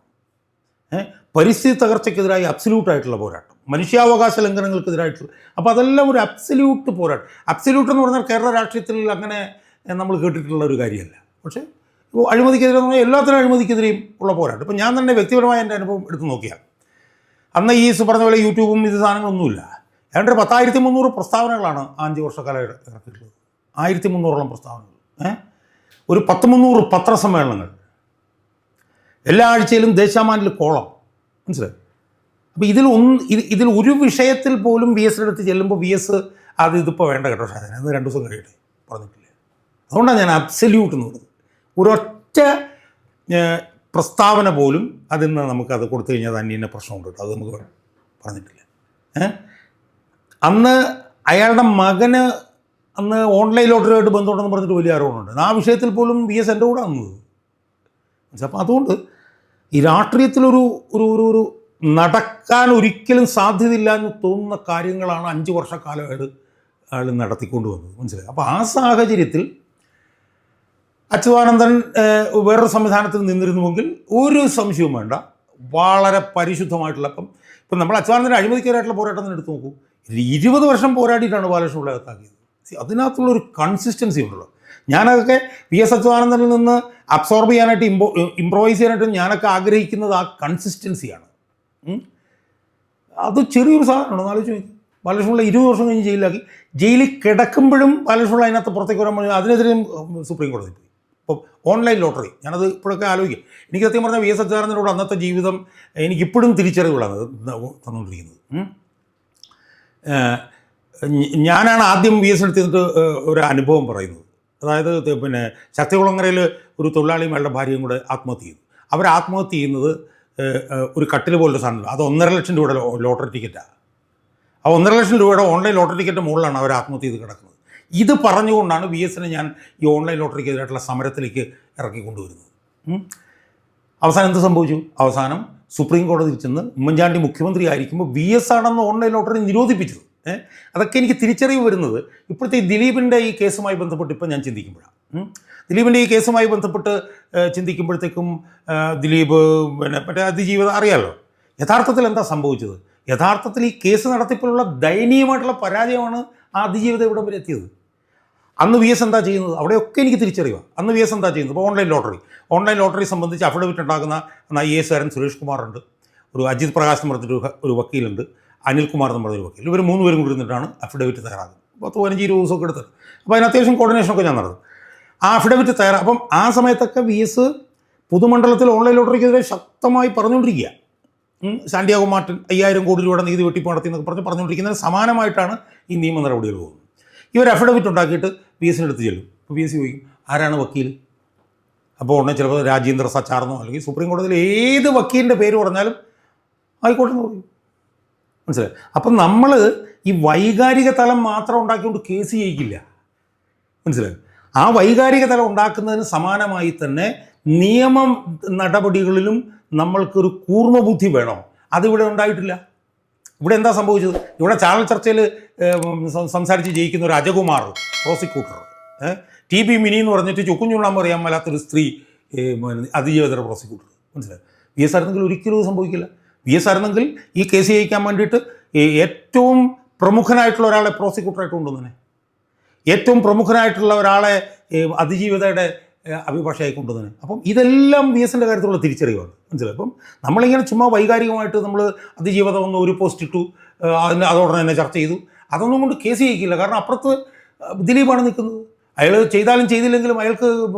പരിസ്ഥിതി തകർച്ചയ്ക്കെതിരായി അബ്സല്യൂട്ടായിട്ടുള്ള പോരാട്ടം, മനുഷ്യാവകാശ ലംഘനങ്ങൾക്കെതിരായിട്ടുള്ള, അപ്പോൾ അതെല്ലാം ഒരു അബ്സല്യൂട്ട് പോരാട്ടം. അബ്സല്യൂട്ട് എന്ന് പറഞ്ഞാൽ കേരള രാഷ്ട്രീയത്തിൽ അങ്ങനെ നമ്മൾ കേട്ടിട്ടുള്ള ഒരു കാര്യമല്ല. പക്ഷേ അഴിമതിക്കെതിരെ എന്ന് പറഞ്ഞാൽ എല്ലാത്തിനും അഴിമതിക്കെതിരെയും ഉള്ള പോരാട്ടം. ഇപ്പോൾ ഞാൻ തന്നെ വ്യക്തിപരമായ എൻ്റെ അനുഭവം എടുത്ത് നോക്കിയാൽ അന്ന് ഈ പറഞ്ഞ പോലെ യൂട്യൂബും ഇത് സാധനങ്ങളൊന്നുമില്ല. ഏതാണ്ട് 10,300 പ്രസ്താവനകളാണ് 5 വർഷക്കാലം ഇറക്കിയിട്ടുള്ളത്. 1,300ഓളം പ്രസ്താവനകൾ, ഒരു 300 പത്രസമ്മേളനങ്ങൾ, എല്ലാ ആഴ്ചയിലും ദേശാമാനിൽ കോളം. മനസ്സിലായി. അപ്പോൾ ഇതിൽ ഒരു വിഷയത്തിൽ പോലും വി എസിൻ്റെ അടുത്ത് ചെല്ലുമ്പോൾ വി എസ് ഇതിപ്പോൾ വേണ്ട കേട്ടോ ഷാജൻ, അത് 2 ദിവസം കഴിയട്ടെ പറഞ്ഞിട്ടില്ല. അതുകൊണ്ടാണ് ഞാൻ അബ്സല്യൂട്ട് എന്ന് പറയുന്നത്. ഒരൊറ്റ പ്രസ്താവന പോലും അതിൽ നിന്ന് നമുക്കത് കൊടുത്തു കഴിഞ്ഞാൽ തന്നെ ഇന്ന പ്രശ്നമുണ്ട് കേട്ടോ, അത് നമുക്ക് പറഞ്ഞിട്ടില്ല. അന്ന് അയാളുടെ മകന് അന്ന് ഓൺലൈൻ ലോട്ടറിയായിട്ട് ബന്ധമുണ്ടെന്ന് പറഞ്ഞിട്ട് വലിയ ആരോപണമുണ്ട്. ആ വിഷയത്തിൽ പോലും വി എസ് എൻ്റെ കൂടെ വന്നത്. അപ്പോൾ അതുകൊണ്ട് ഈ രാഷ്ട്രീയത്തിലൊരു ഒരു നടക്കാൻ ഒരിക്കലും സാധ്യതയില്ല എന്ന് തോന്നുന്ന കാര്യങ്ങളാണ് 5 വർഷക്കാലമായിട്ട് അയാൾ നടത്തിക്കൊണ്ട് വന്നത്. മനസ്സിലായി. അപ്പോൾ ആ സാഹചര്യത്തിൽ അച്യുതാനന്ദൻ വേറൊരു സംവിധാനത്തിൽ നിന്നിരുന്നുവെങ്കിൽ ഒരു സംശയവും വേണ്ട, വളരെ പരിശുദ്ധമായിട്ടുള്ള ഇപ്പം നമ്മൾ അച്യുതാനന്ദൻ്റെ അഴിമതിക്കെതിരായിട്ടുള്ള പോരാട്ടത്തിന് എടുത്ത് നോക്കൂ. 20 വർഷം പോരാടിയിട്ടാണ് ബാലകൃഷ്ണ പിള്ള അകത്താക്കിയത്. അതിനകത്തുള്ളൊരു കൺസിസ്റ്റൻസി ഉണ്ടല്ലോ. ഞാനതൊക്കെ വി എസ് അച്യുതാനന്ദനിൽ നിന്ന് അബ്സോർബ് ചെയ്യാനായിട്ട് ഇംപ്രൂവൈസ് ചെയ്യാനായിട്ട് ഞാനൊക്കെ ആഗ്രഹിക്കുന്നത് ആ കൺസിസ്റ്റൻസിയാണ്. അത് ചെറിയൊരു സാധനമാണ്. ആലോചിച്ച് നോക്കി, ബാലകൃഷ്ണ പിള്ള 20 വർഷം കഴിഞ്ഞ് ജയിലിലാക്കി. ജയിലിൽ കിടക്കുമ്പോഴും ബാലകൃഷ്ണ പിള്ള അതിനകത്ത് പുറത്തേക്ക് വരാൻ അതിനെതിരെയും സുപ്രീം കോടതി പോയി. ഇപ്പോൾ ഓൺലൈൻ ലോട്ടറി, ഞാനത് ഇപ്പോഴൊക്കെ ആലോചിക്കും. എനിക്ക് സത്യം പറഞ്ഞാൽ വി എസ് അച്യുതാനന്ദനോട് അന്നത്തെ ജീവിതം എനിക്കിപ്പോഴും തിരിച്ചറിവുകളാണ് തന്നുകൊണ്ടിരിക്കുന്നത്. ഞാനാണ് ആദ്യം വി എസ് എടുത്തിട്ട് ഒരു അനുഭവം പറയുന്നത്. അതായത് ശക്തികുളങ്ങരയിൽ ഒരു തൊഴിലാളിയും അയാളുടെ ഭാര്യയും കൂടെ ആത്മഹത്യ ചെയ്തു. അവർ ആത്മഹത്യ ചെയ്യുന്നത് ഒരു കട്ടിൽ പോലൊരു സാധനമില്ല, അത് 1.5 ലക്ഷം രൂപയുടെ ലോട്ടറി ടിക്കറ്റാണ്. ആ 1.5 ലക്ഷം രൂപയുടെ ഓൺലൈൻ ലോട്ടറി ടിക്കറ്റ് മുകളിലാണ് അവർ ആത്മഹത്യ ചെയ്ത് കിടക്കുന്നത്. ഇത് പറഞ്ഞുകൊണ്ടാണ് വി എസിനെ ഞാൻ ഈ ഓൺലൈൻ ലോട്ടറിക്കെതിരായിട്ടുള്ള സമരത്തിലേക്ക് ഇറക്കിക്കൊണ്ടുവരുന്നത്. അവസാനം എന്ത് സംഭവിച്ചു? അവസാനം സുപ്രീം കോടതിയിൽ ചെന്ന് ഉമ്മൻചാണ്ടി മുഖ്യമന്ത്രി ആയിരിക്കുമ്പോൾ വി എസ് ആണെന്ന് ഓൺലൈൻ ലോട്ടറി നിരോധിപ്പിച്ചത്. അതൊക്കെ എനിക്ക് തിരിച്ചറിവ് വരുന്നത് ഇപ്പോഴത്തെ ദിലീപിൻ്റെ ഈ കേസുമായി ബന്ധപ്പെട്ട് ഇപ്പം ഞാൻ ചിന്തിക്കുമ്പോഴാണ്. ദിലീപിൻ്റെ ഈ കേസുമായി ബന്ധപ്പെട്ട് ചിന്തിക്കുമ്പോഴത്തേക്കും ദിലീപ് പിന്നെ മറ്റേ അതിജീവിതം അറിയാമല്ലോ. യഥാർത്ഥത്തിൽ എന്താ സംഭവിച്ചത്? യഥാർത്ഥത്തിൽ ഈ കേസ് നടത്തിപ്പിലുള്ള ദയനീയമായിട്ടുള്ള പരാജയമാണ് ആ അതിജീവിതം ഇവിടം വരെ എത്തിയത്. അന്ന് വി എസ് എന്താ ചെയ്യുന്നത്? അവിടെയൊക്കെ എനിക്ക് തിരിച്ചറിയുക. അന്ന് വി എസ് എന്താ ചെയ്യുന്നത്? ഇപ്പോൾ ഓൺലൈൻ ലോട്ടറി സംബന്ധിച്ച് അഫിഡവിറ്റ് ഉണ്ടാക്കുന്ന IAS കാരൻ സുരേഷ് കുമാറുണ്ട്, ഒരു അജിത് പ്രകാശ് എന്ന് പറഞ്ഞിട്ട് ഒരു വക്കീലുണ്ട്, അനിൽകുമാർ എന്ന് പറഞ്ഞൊരു വക്കീൽ. ഇവർ 3 പേരും കൂടി ഇരുന്നിട്ടാണ് അഫിഡവിറ്റ് തയ്യാറാക്കുന്നത്. 10-15-20 ദിവസമൊക്കെ എടുത്തത്. അപ്പോൾ അതിന് അത്യാവശ്യം കോർഡിനേഷനൊക്കെ ഞാൻ നടന്നു. ആ അഫിഡവിറ്റ് അപ്പം ആ സമയത്തൊക്കെ വി എസ് പൊതുമണ്ഡലത്തിൽ ഓൺലൈൻ ലോട്ടറിക്കെതിരെ ശക്തമായി പറഞ്ഞുകൊണ്ടിരിക്കുക. സാന്റിയാഗോ മാർട്ടിൻ 5000 കോടി രൂപയുടെ നികുതി വെട്ടിപ്പ് നടത്തി എന്നൊക്കെ പറഞ്ഞുകൊണ്ടിരിക്കുന്നതിന് സമാനമായിട്ടാണ് ഈ നിയമ നടപടികൾ പോകുന്നത്. ഇവർ അഫിഡവിറ്റ് ഉണ്ടാക്കിയിട്ട് വി എസിൻ്റെ അടുത്ത് ചെല്ലും. അപ്പോൾ വി എസ് ചോദിക്കും, ആരാണ് വക്കീൽ? അപ്പോൾ ഉടനെ ചിലപ്പോൾ രാജേന്ദ്ര സച്ചാർന്നോ അല്ലെങ്കിൽ സുപ്രീം കോടതിയിൽ ഏത് വക്കീലിൻ്റെ പേര് പറഞ്ഞാലും ആയിക്കോട്ടെ എന്ന് പറയും. മനസ്സിലായി? അപ്പം നമ്മൾ ഈ വൈകാരിക തലം മാത്രം ഉണ്ടാക്കിക്കൊണ്ട് കേസ് ചെയ്യിക്കില്ല. മനസ്സിലായി? ആ വൈകാരിക തലം ഉണ്ടാക്കുന്നതിന് സമാനമായി തന്നെ നിയമ നടപടികളിലും നമ്മൾക്കൊരു കൂർമ്മബുദ്ധി വേണം. അതിവിടെ ഉണ്ടായിട്ടില്ല. ഇവിടെ എന്താ സംഭവിച്ചത്? ഇവിടെ ചാനൽ ചർച്ചയിൽ സംസാരിച്ച് ജയിക്കുന്ന ഒരു അജകുമാർ പ്രോസിക്യൂട്ടർ, TB മിനി എന്ന് പറഞ്ഞിട്ട് ചുക്കുഞ്ഞുള്ളാൻ പറയാൻ മേലാത്തൊരു സ്ത്രീ അതിജീവിതയുടെ പ്രോസിക്യൂട്ടർ. മനസ്സിലായി? വി എസ് ആയിരുന്നെങ്കിൽ ഒരിക്കലും സംഭവിക്കില്ല. വി എസ് ആയിരുന്നെങ്കിൽ ഈ കേസ് ജയിക്കാൻ വേണ്ടിയിട്ട് ഏറ്റവും പ്രമുഖനായിട്ടുള്ള ഒരാളെ പ്രോസിക്യൂട്ടറായിട്ട് കൊണ്ടുവന്നെ, ഏറ്റവും പ്രമുഖനായിട്ടുള്ള ഒരാളെ അതിജീവിതയുടെ അഭിഭാഷകയായി കൊണ്ടുവന്നെ. അപ്പം ഇതെല്ലാം വി എസിൻ്റെ കാര്യത്തിലുള്ള തിരിച്ചറിവാണ്. മനസ്സിലായി? അപ്പം നമ്മളിങ്ങനെ ചുമ്മാ വൈകാരികമായിട്ട് നമ്മൾ അതിജീവിതം ഒന്ന് ഒരു പോസ്റ്റ് ഇട്ടു, അതോടനെ തന്നെ ചർച്ച ചെയ്തു, അതൊന്നും കൊണ്ട് കേസ് ചെയ്യിക്കില്ല. കാരണം അപ്പുറത്ത് ദിലീപാണ് നിൽക്കുന്നത്. അയാൾ ചെയ്താലും ചെയ്തില്ലെങ്കിലും അയാൾക്ക്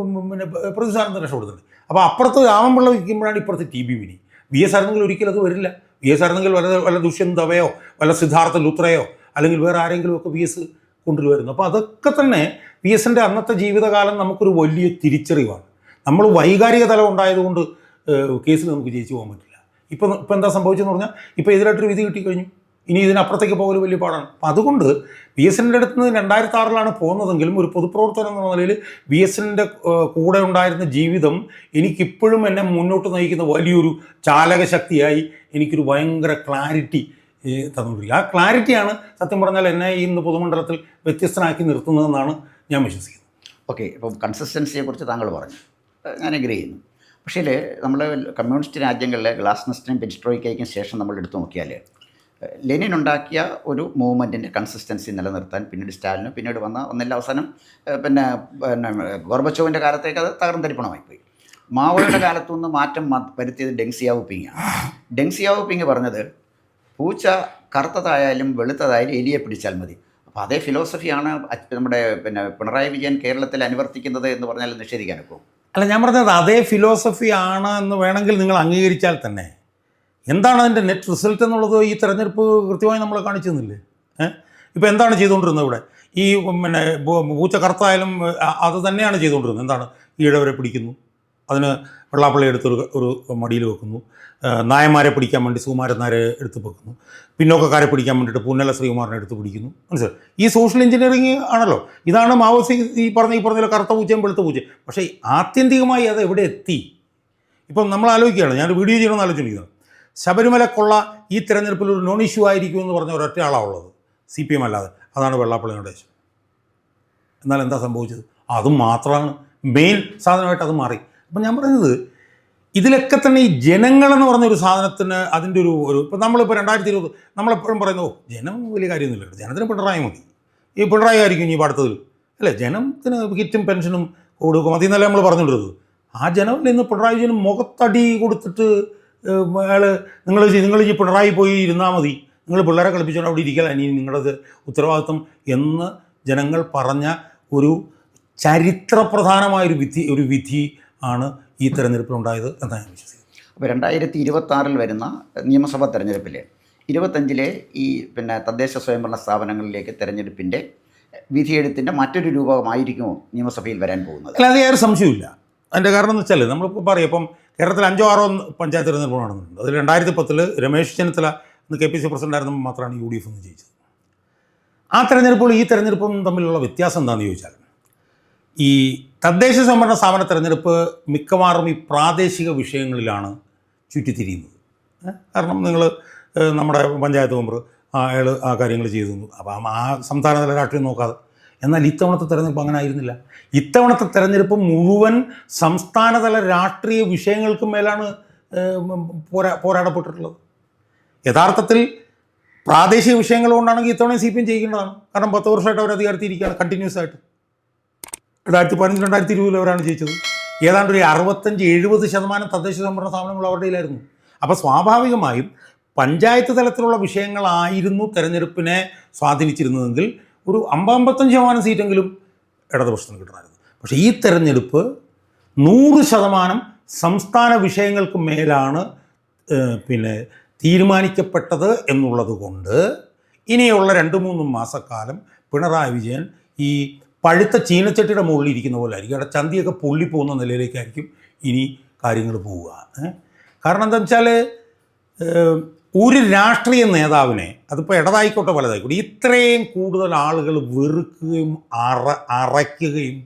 പിന്നെ പ്രതിസാരം രക്ഷപ്പെടുന്നുണ്ട്. അപ്പോൾ അപ്പുറത്ത് രാമൻപിള്ള വയ്ക്കുമ്പോഴാണ് ഇപ്പുറത്ത് TB മിനി. വി എസ് ആയിരുന്നെങ്കിൽ ഒരിക്കലും അത് വരില്ല. വി എസ് ആയിരുന്നെങ്കിൽ വല്ല ദുഷ്യന്ത് ദവയോ വല്ല സിദ്ധാർത്ഥ ലുത്രയോ അല്ലെങ്കിൽ വേറെ ആരെങ്കിലും ഒക്കെ വി എസ് കൊണ്ടുവരുന്നു. അപ്പോൾ അതൊക്കെ തന്നെ വി എസിൻ്റെ അന്നത്തെ ജീവിതകാലം നമുക്കൊരു വലിയ തിരിച്ചറിവാണ്. നമ്മൾ വൈകാരിക തലം ഉണ്ടായതുകൊണ്ട് കേസിൽ നമുക്ക് ജയിച്ചു പോകാൻ പറ്റില്ല. ഇപ്പം എന്താ സംഭവിച്ചതെന്ന് പറഞ്ഞാൽ ഇപ്പോൾ ഇതിലായിട്ടൊരു വിധി കിട്ടിക്കഴിഞ്ഞു. ഇനി ഇതിനപ്പുറത്തേക്ക് പോകൽ വലിയ പാടാണ്. അപ്പം അതുകൊണ്ട് വി എസിൻ്റെ അടുത്ത് നിന്ന് 2006 പോകുന്നതെങ്കിലും ഒരു പൊതുപ്രവർത്തനം എന്ന നിലയിൽ വി എസിൻ്റെ കൂടെ ഉണ്ടായിരുന്ന ജീവിതം എനിക്കിപ്പോഴും എന്നെ മുന്നോട്ട് നയിക്കുന്ന വലിയൊരു ചാലകശക്തിയായി എനിക്കൊരു ഭയങ്കര ക്ലാരിറ്റി തന്നുകൊണ്ടിരിക്കുക. ആ ക്ലാരിറ്റിയാണ് സത്യം പറഞ്ഞാൽ എന്നെ ഇന്ന് പൊതുമണ്ഡലത്തിൽ വ്യത്യസ്തനാക്കി നിർത്തുന്നതെന്നാണ് ഞാൻ വിശ്വസിക്കുന്നത്. ഓക്കെ, ഇപ്പം കൺസിസ്റ്റൻസിയെക്കുറിച്ച് താങ്കൾ പറഞ്ഞു, ഞാൻ അഗ്രി ചെയ്യുന്നു. പക്ഷേ നമ്മൾ കമ്മ്യൂണിസ്റ്റ് രാജ്യങ്ങളിലെ ഗ്ലാസ്നസ്റ്റിനും പെരിസ്ട്രോയിക്കയ്ക്കും ശേഷം നമ്മൾ എടുത്തു നോക്കിയാൽ ലെനിൻ ഉണ്ടാക്കിയ ഒരു മൂവ്മെൻറ്റിൻ്റെ കൺസിസ്റ്റൻസി നിലനിർത്താൻ പിന്നീട് സ്റ്റാലിനും പിന്നീട് ഒന്നില്ല അവസാനം പിന്നെ ഗോർബച്ചോവിൻ്റെ കാലത്തേക്ക് അത് തകർന്നരിപ്പണമായിപ്പോയി. മാവോയുടെ കാലത്തുനിന്ന് മാറ്റം വരുത്തിയത് ഡെങ് സിയാവോപിങ്ങാണ്. ഡെങ് സിയാവോപിങ് പറഞ്ഞത് പൂച്ച കറുത്തതായാലും വെളുത്തതായാലും എലിയെ പിടിച്ചാൽ മതി. അപ്പോൾ അതേ ഫിലോസഫിയാണ് നമ്മുടെ പിണറായി വിജയൻ കേരളത്തിൽ അനുവർത്തിക്കുന്നത് എന്ന് പറഞ്ഞാൽ നിഷേധിക്കാനൊക്കെ. അല്ല, ഞാൻ പറഞ്ഞത് അതേ ഫിലോസഫിയാണ് എന്ന് വേണമെങ്കിൽ നിങ്ങൾ അംഗീകരിച്ചാൽ തന്നെ എന്താണ് അതിൻ്റെ നെറ്റ് റിസൾട്ട് എന്നുള്ളത് ഈ തെരഞ്ഞെടുപ്പ് കൃത്യമായി നമ്മളെ കാണിച്ചു തന്നില്ലേ? ഇപ്പോൾ എന്താണ് ചെയ്തുകൊണ്ടിരുന്നത് ഇവിടെ? ഈ പൂച്ച കറുത്തായാലും അത് തന്നെയാണ് ചെയ്തുകൊണ്ടിരുന്നത്. എന്താണ്? ഈഴവരെ പിടിക്കുന്നു, അതിന് വെള്ളാപ്പള്ളി ഒരു മടിയിൽ വെക്കുന്നു, നായന്മാരെ പിടിക്കാൻ വേണ്ടി സുകുമാരൻ നായരെ എടുത്ത് വെക്കുന്നു, പിന്നോക്കക്കാരെ പിടിക്കാൻ വേണ്ടിയിട്ട് പുന്നല ശ്രീകുമാറിനെ എടുത്ത് പിടിക്കുന്നു. മനസ്സിലായി? ഈ സോഷ്യൽ എഞ്ചിനീയറിങ് ആണല്ലോ. ഇതാണ് മാവോസി ഈ പറഞ്ഞ കറുത്ത പൂച്ചയും വെളുത്ത പൂച്ചയും. പക്ഷേ ആത്യന്തികമായി അത് എവിടെ എത്തി? ഇപ്പം നമ്മൾ ആലോചിക്കുകയാണ്, ഞാൻ വീഡിയോ ചെയ്യണമെന്ന് ആലോചിച്ചിരിക്കുന്നത്. ശബരിമല കൊള്ള ഈ തെരഞ്ഞെടുപ്പിൽ ഒരു നോൺ ഇഷ്യൂ ആയിരിക്കും എന്ന് പറഞ്ഞ ഒരൊറ്റ ആളാണ് ഉള്ളത്, CPM അല്ലാതെ. അതാണ് വെള്ളാപ്പള്ളിയുടെ ദേശം. എന്നാൽ എന്താ സംഭവിച്ചത്? അതും മാത്രമാണ് മെയിൻ സാധനമായിട്ട് അത് മാറി. അപ്പം ഞാൻ പറയുന്നത് ഇതിലൊക്കെ തന്നെ ഈ ജനങ്ങളെന്ന് പറഞ്ഞൊരു സാധനത്തിന് അതിൻ്റെ ഒരു ഇപ്പം നമ്മളിപ്പോൾ 2020 നമ്മളെപ്പോഴും പറയുന്നു, ജനം വലിയ കാര്യമൊന്നുമില്ല, ജനത്തിന് പിണറായി മതി, ഈ പിണറായി ആയിരിക്കും ഇനി അടുത്തതിൽ അല്ലേ, ജനത്തിന് കിറ്റും പെൻഷനും കൊടുക്കും, അതിൽ നിന്നല്ലേ നമ്മൾ പറഞ്ഞുകൊണ്ടിരുന്നത്. ആ ജനം ഇന്ന് പിണറായി വിജയന് മുഖത്തടി കൊടുത്തിട്ട് അയാൾ നിങ്ങൾ ഈ പിണറായി പോയി ഇരുന്നാൽ മതി, നിങ്ങൾ പിള്ളേരെ കളിപ്പിച്ചുകൊണ്ട് അവിടെ ഇരിക്കല, ഇനി നിങ്ങളത് ഉത്തരവാദിത്വം എന്ന് ജനങ്ങൾ പറഞ്ഞ ഒരു ചരിത്രപ്രധാനമായൊരു വിധി ആണ് ഈ തെരഞ്ഞെടുപ്പിലുണ്ടായത് എന്നാണ് ഞാൻ വിശ്വസിക്കുന്നത്. അപ്പോൾ 2026 വരുന്ന നിയമസഭാ തെരഞ്ഞെടുപ്പിൽ 25 ഈ തദ്ദേശ സ്വയംഭരണ സ്ഥാപനങ്ങളിലേക്ക് തെരഞ്ഞെടുപ്പിൻ്റെ വിധിയെഴുത്തിൻ്റെ മറ്റൊരു രൂപമായിരിക്കുമോ നിയമസഭയിൽ വരാൻ പോകുന്നത്? അല്ല, അത് യാതൊരു സംശയമില്ല. അതിൻ്റെ കാരണം എന്ന് വെച്ചാൽ നമ്മളിപ്പോൾ പറയും, ഇപ്പം കേരളത്തിൽ 5-6 പഞ്ചായത്ത് തെരഞ്ഞെടുപ്പ് നടന്നിട്ടുണ്ട്. അതിൽ 2010 രമേശ് ചെന്നിത്തല KPC പ്രസിഡന്റ് ആയിരുന്നപ്പോൾ മാത്രമാണ് UDF ഒന്ന് ജയിച്ചത്. ആ തെരഞ്ഞെടുപ്പും ഈ തെരഞ്ഞെടുപ്പും തമ്മിലുള്ള വ്യത്യാസം എന്താണെന്ന് ചോദിച്ചാൽ, ഈ തദ്ദേശ സ്വയംഭരണ സ്ഥാപന തെരഞ്ഞെടുപ്പ് മിക്കവാറും ഈ പ്രാദേശിക വിഷയങ്ങളിലാണ് ചുറ്റിത്തിരിയുന്നത്. കാരണം നിങ്ങൾ നമ്മുടെ പഞ്ചായത്ത് മെമ്പർ അയാൾ ആ കാര്യങ്ങൾ ചെയ്തു, അപ്പം ആ സംസ്ഥാനതല രാഷ്ട്രീയം നോക്കാതെ എന്നാൽ ഇത്തവണത്തെ തെരഞ്ഞെടുപ്പ് അങ്ങനെ ആയിരുന്നില്ല. ഇത്തവണത്തെ തെരഞ്ഞെടുപ്പ് മുഴുവൻ സംസ്ഥാനതല രാഷ്ട്രീയ വിഷയങ്ങൾക്ക് മേലാണ് പോരാടപ്പെട്ടിട്ടുള്ളത്. യഥാർത്ഥത്തിൽ പ്രാദേശിക വിഷയങ്ങൾ കൊണ്ടാണെങ്കിൽ ഇത്തവണയും CPM ജയിക്കേണ്ടതാണ്. കാരണം 10 വർഷമായിട്ട് അവർ അധികാരത്തിൽ ഇരിക്കുകയാണ് കണ്ടിന്യൂസ് ആയിട്ട്. 2015 2020 അവരാണ് ജയിച്ചത്. ഏതാണ്ട് ഒരു 65-70% തദ്ദേശ സ്വയംഭരണ സ്ഥാപനങ്ങൾ അവരുടെ കയ്യിലായിരുന്നു. അപ്പോൾ സ്വാഭാവികമായും പഞ്ചായത്ത് തലത്തിലുള്ള വിഷയങ്ങളായിരുന്നു തെരഞ്ഞെടുപ്പിനെ സ്വാധീനിച്ചിരുന്നതെങ്കിൽ ഒരു 50-55% സീറ്റെങ്കിലും ഇടതുപക്ഷത്തിന് കിട്ടണമായിരുന്നു. പക്ഷേ ഈ തെരഞ്ഞെടുപ്പ് 100% സംസ്ഥാന വിഷയങ്ങൾക്ക് മേലാണ് തീരുമാനിക്കപ്പെട്ടത് എന്നുള്ളത് കൊണ്ട് ഇനിയുള്ള 2-3 മാസക്കാലം പിണറായി വിജയൻ ഈ പഴുത്ത ചീനച്ചട്ടിയുടെ മുകളിൽ ഇരിക്കുന്ന പോലെ ആയിരിക്കും. അവിടെ ചന്തിയൊക്കെ പൊള്ളിപ്പോകുന്ന നിലയിലേക്കായിരിക്കും ഇനി കാര്യങ്ങൾ പോവുക. കാരണം എന്താ വെച്ചാൽ ഒരു രാഷ്ട്രീയ നേതാവിനെ, അതിപ്പോൾ ഇടതായിക്കോട്ടെ വലതായിക്കോട്ടെ, ഇത്രയും കൂടുതൽ ആളുകൾ വെറുക്കുകയും അറയ്ക്കുകയും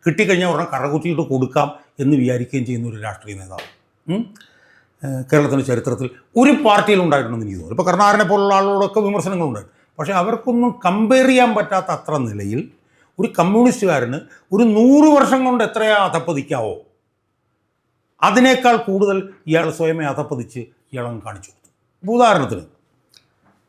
കിട്ടിക്കഴിഞ്ഞാൽ ഉടനെ കറകുത്തിയിട്ട് കൊടുക്കാം എന്ന് വിചാരിക്കുകയും ചെയ്യുന്ന ഒരു രാഷ്ട്രീയ നേതാവ് കേരളത്തിൻ്റെ ചരിത്രത്തിൽ ഒരു പാർട്ടിയിലും ഉണ്ടായിട്ടുണ്ടെന്ന് എനിക്ക് തോന്നുന്നു. ഇപ്പോൾ കരുണാകരനെ പോലുള്ള ആളുകളോടൊക്കെ വിമർശനങ്ങളുണ്ടായിരുന്നു. പക്ഷേ അവർക്കൊന്നും കമ്പയർ ചെയ്യാൻ പറ്റാത്ത അത്ര നിലയിൽ ഒരു കമ്മ്യൂണിസ്റ്റുകാരന് ഒരു 100 വർഷം കൊണ്ട് എത്രയാ അധപ്പതിക്കാവോ അതിനേക്കാൾ കൂടുതൽ ഇയാൾ സ്വയമേ അധപ്പതിച്ച് ഇയാളങ്ങ് കാണിച്ചു കൊടുത്തു. ഉദാഹരണത്തിന്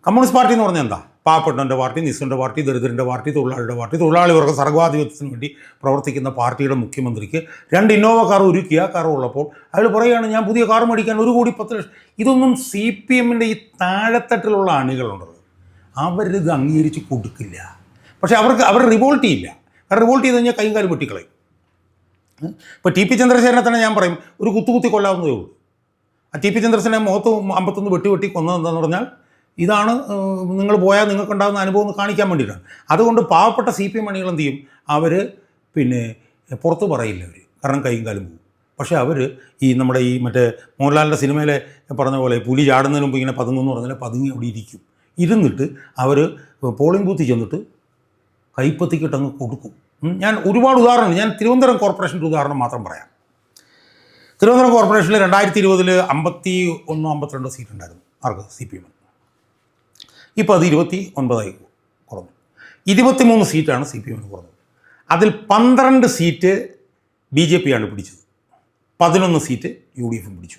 കമ്മ്യൂണിസ്റ്റ് പാർട്ടി എന്ന് പറഞ്ഞാൽ എന്താ? പാവപ്പെട്ടവൻ്റെ പാർട്ടി, നിസ്സൻ്റെ പാർട്ടി, ദരിദ്രൻ്റെ പാർട്ടി, തൊഴിലാളിയുടെ പാർട്ടി. തൊഴിലാളി വർഗ്ഗ സർഗ്ഗാധിപത്യത്തിന് വേണ്ടി പ്രവർത്തിക്കുന്ന പാർട്ടിയുടെ മുഖ്യമന്ത്രിക്ക് 2 ഇന്നോവ കാറും ഒരു കിയ കാറും ഉള്ളപ്പോൾ അയാൾ പറയുകയാണ് ഞാൻ പുതിയ കാർ മേടിക്കാൻ 1,10,00,000. ഇതൊന്നും CPMൻ്റെ ഈ താഴെത്തട്ടിലുള്ള അണികളുണ്ടല്ലോ, അവരിത് അംഗീകരിച്ച് കൊടുക്കില്ല. പക്ഷേ അവർ റിവോൾട്ട് ചെയ്യില്ല. കാരണം റിവോൾട്ട് ചെയ്ത് കഴിഞ്ഞാൽ കൈയും കാലും വെട്ടിക്കളയും. ഇപ്പോൾ TP ചന്ദ്രശേഖരനെ തന്നെ ഞാൻ പറയും ഒരു കുത്തി കൊല്ലാവുന്നതേ ഉള്ളൂ. ആ TP ചന്ദ്രശേഖരനെ മുഖത്ത് 51 വെട്ടി കൊന്നതെന്താന്ന് പറഞ്ഞാൽ ഇതാണ് നിങ്ങൾ പോയാൽ നിങ്ങൾക്കുണ്ടാകുന്ന അനുഭവം എന്ന് കാണിക്കാൻ വേണ്ടിയിട്ടാണ്. അതുകൊണ്ട് പാവപ്പെട്ട CPM അണികൾ എന്ത് ചെയ്യും? അവർ പുറത്ത് പറയില്ല അവർ, കാരണം കൈയും കാലും പോകും. പക്ഷേ അവർ ഈ നമ്മുടെ ഈ മറ്റേ മോഹൻലാലിൻ്റെ സിനിമയിലെ പറഞ്ഞ പോലെ പുലി ചാടുന്നതിന് മുമ്പ് ഇങ്ങനെ പതുങ്ങുമെന്ന് പറഞ്ഞാൽ പതുങ്ങി അവിടെ ഇരുന്നിട്ട് അവർ പോളിംഗ് ബൂത്തിൽ ചെന്നിട്ട് കൈപ്പത്തിക്കിട്ടങ്ങ് കൊടുക്കും. ഞാൻ ഒരുപാട് ഉദാഹരണം, ഞാൻ തിരുവനന്തപുരം കോർപ്പറേഷൻ്റെ ഉദാഹരണം മാത്രം പറയാം. തിരുവനന്തപുരം കോർപ്പറേഷനിൽ 2020 51-52 സീറ്റ് ഉണ്ടായിരുന്നു ആർക്ക്? CPM. ഇപ്പോൾ അത് 29 കുറഞ്ഞു. 23 സീറ്റാണ് CPM കുറഞ്ഞത്. അതിൽ 12 സീറ്റ് BJP ആണ് പിടിച്ചത്, 11 സീറ്റ് UDF പിടിച്ചു.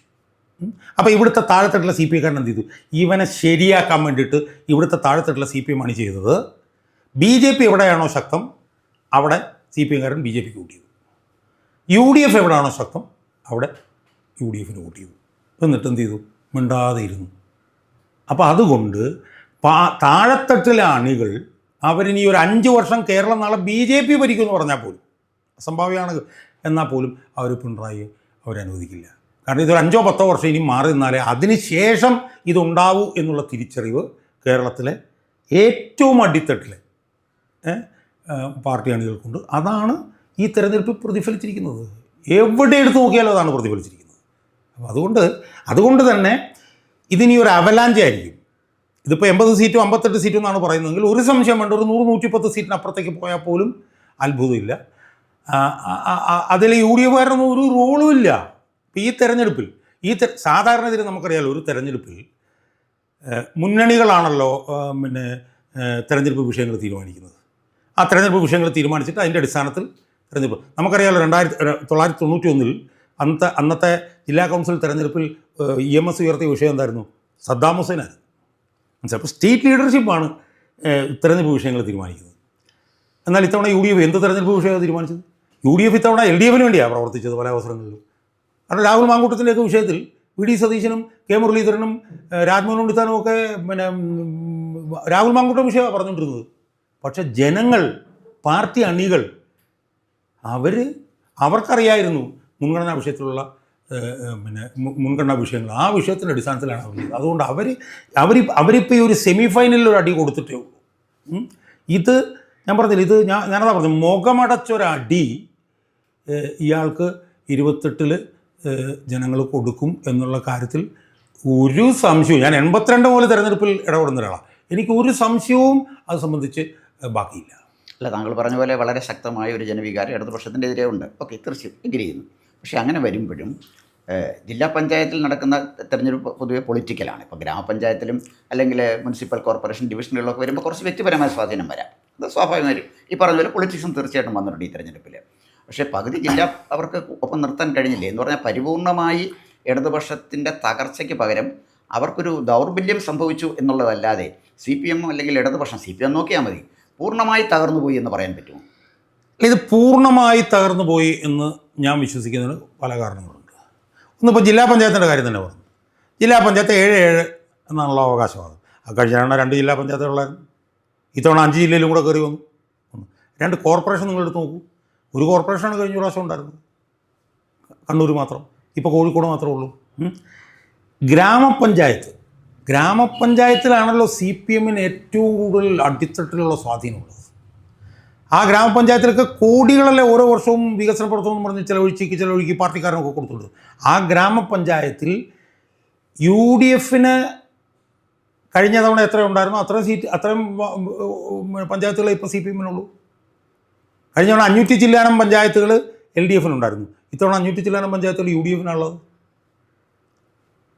അപ്പോൾ ഇവിടുത്തെ താഴെത്തട്ടിലെ CPM എന്ത് ചെയ്തു? ഇവനെ ശരിയാക്കാൻ വേണ്ടിയിട്ട് ഇവിടുത്തെ താഴെത്തട്ടിലെ CPM ആണ് ചെയ്തത്. BJP എവിടെയാണോ ശക്തം അവിടെ CPM BJPക്ക് വോട്ട് ചെയ്തു. UDF എവിടെയാണോ ശക്തം അവിടെ UDFന് വോട്ട് ചെയ്തു. എന്നിട്ട് എന്ത് ചെയ്തു? മിണ്ടാതെ ഇരുന്നു. അപ്പോൾ അതുകൊണ്ട് താഴെത്തട്ടിലെ അണികൾ അവരിനി ഒരു 5 വർഷം കേരളം നാളെ BJP ഭരിക്കുമെന്ന് പറഞ്ഞാൽ പോലും അസംഭാവ്യമാണ്. എന്നാൽ പോലും അവർ പിണറായി അവരനുവദിക്കില്ല. കാരണം ഇതൊരു 5-10 വർഷം ഇനി മാറി നിന്നാലേ അതിന് ശേഷം ഇതുണ്ടാവൂ എന്നുള്ള തിരിച്ചറിവ് കേരളത്തിലെ ഏറ്റവും അടിത്തട്ടിലെ പാർട്ടി അണികൾക്കുണ്ട്. അതാണ് ഈ തെരഞ്ഞെടുപ്പിൽ പ്രതിഫലിച്ചിരിക്കുന്നത്. എവിടെ എടുത്ത് നോക്കിയാലും അതാണ് പ്രതിഫലിച്ചിരിക്കുന്നത്. അപ്പോൾ അതുകൊണ്ട് തന്നെ ഇതിനി ഒരു അവലാഞ്ച് ആയിരിക്കും. ഇതിപ്പോൾ 80 സീറ്റും 58 സീറ്റും എന്നാണ് പറയുന്നതെങ്കിൽ ഒരു സംശയം വേണ്ട, ഒരു 100-110 സീറ്റിനപ്പുറത്തേക്ക് പോയാൽ പോലും അത്ഭുതമില്ല. അതിൽ UDF ഒരു റോളും ഇല്ല. ഈ തെരഞ്ഞെടുപ്പിൽ സാധാരണ ഇതിൽ നമുക്കറിയാമല്ലോ, ഒരു തെരഞ്ഞെടുപ്പിൽ മുന്നണികളാണല്ലോ തെരഞ്ഞെടുപ്പ് വിഷയങ്ങൾ തീരുമാനിക്കുന്നത്. ആ തെരഞ്ഞെടുപ്പ് വിഷയങ്ങൾ തീരുമാനിച്ചിട്ട് അതിൻ്റെ അടിസ്ഥാനത്തിൽ തെരഞ്ഞെടുപ്പ് നമുക്കറിയാമല്ലോ. 1991 അന്നത്തെ ജില്ലാ കൗൺസിൽ തെരഞ്ഞെടുപ്പിൽ EMS ഉയർത്തിയ വിഷയം എന്തായിരുന്നു? സദ്ദാം ഹുസൈനായിരുന്നു. മനസ്സിലായി. അപ്പോൾ സ്റ്റേറ്റ് ലീഡർഷിപ്പാണ് തെരഞ്ഞെടുപ്പ് വിഷയങ്ങൾ തീരുമാനിക്കുന്നത്. എന്നാൽ ഇത്തവണ UDF എന്ത് തെരഞ്ഞെടുപ്പ് വിഷയമാണ് തീരുമാനിച്ചത്? UDF ഇത്തവണ LDFന് വേണ്ടിയാണ് പ്രവർത്തിച്ചത് പല അവസരങ്ങളിലും. കാരണം രാഹുൽ മാങ്കൂട്ടത്തിൻ്റെയൊക്കെ വിഷയത്തിൽ VD സതീശനും K മുരളീധരനും രാജ്മോഹൻ ഉണ്ണിത്താനും ഒക്കെ രാഹുൽ മാങ്കൂട്ടം വിഷയമാണ് പറഞ്ഞുകൊണ്ടിരുന്നത്. പക്ഷേ ജനങ്ങൾ, പാർട്ടി അണികൾ അവർക്കറിയായിരുന്നു മുൻഗണനാ വിഷയത്തിലുള്ള മുൻഗണനാ വിഷയങ്ങൾ. ആ വിഷയത്തിൻ്റെ അടിസ്ഥാനത്തിലാണ് അവർ ചെയ്തത്. അതുകൊണ്ട് അവരിപ്പോൾ ഈ ഒരു സെമി ഫൈനലിൽ ഒരു അടി കൊടുത്തിട്ടേ ഉള്ളൂ. ഇത് ഞാൻ പറഞ്ഞില്ല, ഇത് ഞാനതാ പറഞ്ഞു, മുഖമടച്ചൊരടി ഇയാൾക്ക് 28 ജനങ്ങൾ കൊടുക്കും എന്നുള്ള കാര്യത്തിൽ ഒരു സംശയവും, ഞാൻ 82 പോലെ തെരഞ്ഞെടുപ്പിൽ ഇടപെടുന്ന ഒരാളാണ്, എനിക്ക് ഒരു സംശയവും അത് സംബന്ധിച്ച് ബാക്കിയില്ല. അല്ല, താങ്കൾ പറഞ്ഞ പോലെ വളരെ ശക്തമായ ഒരു ജനവികാരം ഇടതുപക്ഷത്തിൻ്റെ എതിരെ ഉണ്ട്. ഓക്കെ, തീർച്ചയായും എഗ്രി ചെയ്യുന്നു. പക്ഷേ അങ്ങനെ വരുമ്പോഴും ജില്ലാ പഞ്ചായത്തിൽ നടക്കുന്ന തെരഞ്ഞെടുപ്പ് പൊതുവെ പൊളിറ്റിക്കലാണ്. ഇപ്പോൾ ഗ്രാമപഞ്ചായത്തിലും അല്ലെങ്കിൽ മുനിസിപ്പൽ കോർപ്പറേഷൻ ഡിവിഷനുകളിലൊക്കെ വരുമ്പോൾ കുറച്ച് വ്യക്തിപരമായ സ്വാധീനം വരാം. അത് സ്വാഭാവികമായും ഈ പറഞ്ഞ പോലെ പൊളിറ്റിക്സും തീർച്ചയായിട്ടും വന്നിട്ടുണ്ട് ഈ തെരഞ്ഞെടുപ്പിൽ. പക്ഷേ പകുതി ജില്ല അവർക്ക് ഒപ്പം നിർത്താൻ കഴിഞ്ഞില്ലേ എന്ന് പറഞ്ഞാൽ പരിപൂർണമായി ഇടതുപക്ഷത്തിൻ്റെ തകർച്ചയ്ക്ക് പകരം അവർക്കൊരു ദൗർബല്യം സംഭവിച്ചു എന്നുള്ളതല്ലാതെ CPM അല്ലെങ്കിൽ ഇടതുപക്ഷം CPM നോക്കിയാൽ മതി പൂർണ്ണമായി തകർന്നു പോയി എന്ന് പറയാൻ പറ്റുമോ? ഇത് പൂർണ്ണമായി തകർന്നു പോയി എന്ന് ഞാൻ വിശ്വസിക്കുന്നതിന് പല കാരണങ്ങളുണ്ട്. ഒന്നിപ്പോൾ ജില്ലാ പഞ്ചായത്തിൻ്റെ കാര്യം തന്നെ പറഞ്ഞു. ജില്ലാ പഞ്ചായത്ത് 7 എന്നാണല്ലോ അവകാശവാദം. കഴിഞ്ഞ 2 ജില്ലാ പഞ്ചായത്തുകളായിരുന്നു. ഇത്തവണ 5 ജില്ലയിലും കൂടെ കയറി വന്നു. 2 കോർപ്പറേഷൻ നിങ്ങളെടുത്ത് നോക്കൂ. ഒരു കോർപ്പറേഷനാണ് കഴിഞ്ഞ പ്രാവശ്യം ഉണ്ടായിരുന്നത്, കണ്ണൂർ മാത്രം. ഇപ്പോൾ കോഴിക്കോട് മാത്രമേ ഉള്ളൂ. ഗ്രാമപഞ്ചായത്തിലാണല്ലോ CPM ഏറ്റവും കൂടുതൽ അടിത്തട്ടിലുള്ള സ്വാധീനമുള്ളത്. ആ ഗ്രാമപഞ്ചായത്തിലൊക്കെ കോടികളല്ലേ ഓരോ വർഷവും വികസന പ്രവർത്തനം പറഞ്ഞ് ചിലവഴിക്ക് പാർട്ടിക്കാരനൊക്കെ കൊടുത്തുണ്ട്. ആ ഗ്രാമപഞ്ചായത്തിൽ UDFന് കഴിഞ്ഞ തവണ എത്ര ഉണ്ടായിരുന്നു അത്രയും പഞ്ചായത്തുകൾ ഇപ്പോൾ CPMനുള്ളൂ. കഴിഞ്ഞ തവണ 500 ചില്ലാനം പഞ്ചായത്തുകൾ LDFനുണ്ടായിരുന്നു. ഇത്തവണ 500 ചില്ലാനം പഞ്ചായത്തുകൾ UDFനുള്ളത്.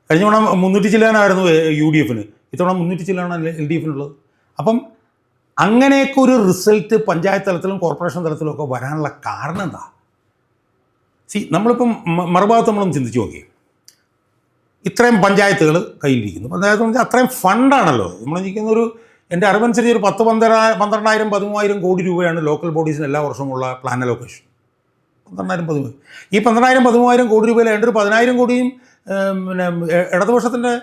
കഴിഞ്ഞ തവണ 300 ചില്ലാനായിരുന്നു UDFന്, ഇത്തവണ 300 ചില്ലാണ് LDFനുള്ളത്. അപ്പം അങ്ങനെയൊക്കെ ഒരു റിസൾട്ട് പഞ്ചായത്ത് തലത്തിലും കോർപ്പറേഷൻ തലത്തിലും ഒക്കെ വരാനുള്ള കാരണം എന്താ? നമ്മളിപ്പം മറുഭാഗത്ത് നമ്മളൊന്ന് ചിന്തിച്ച് നോക്കി. ഇത്രയും പഞ്ചായത്തുകൾ കയ്യിലിരിക്കുന്നു. പഞ്ചായത്ത് എന്ന് വെച്ചാൽ അത്രയും ഫണ്ടാണല്ലോ. നമ്മൾ ചിന്തിക്കുന്ന എൻ്റെ അറിവനുസരിച്ച് ഒരു 12,000-13,000 കോടി രൂപയാണ് ലോക്കൽ ബോഡീസിന് എല്ലാ വർഷമുള്ള പ്ലാൻ അലോക്കേഷൻ. 12,000-13,000. ഈ 12,000-13,000 കോടി രൂപയിൽ ഏണ്ട ഒരു 10,000 കോടിയും പിന്നെ ഇടതുപക്ഷത്തിൻ്റെ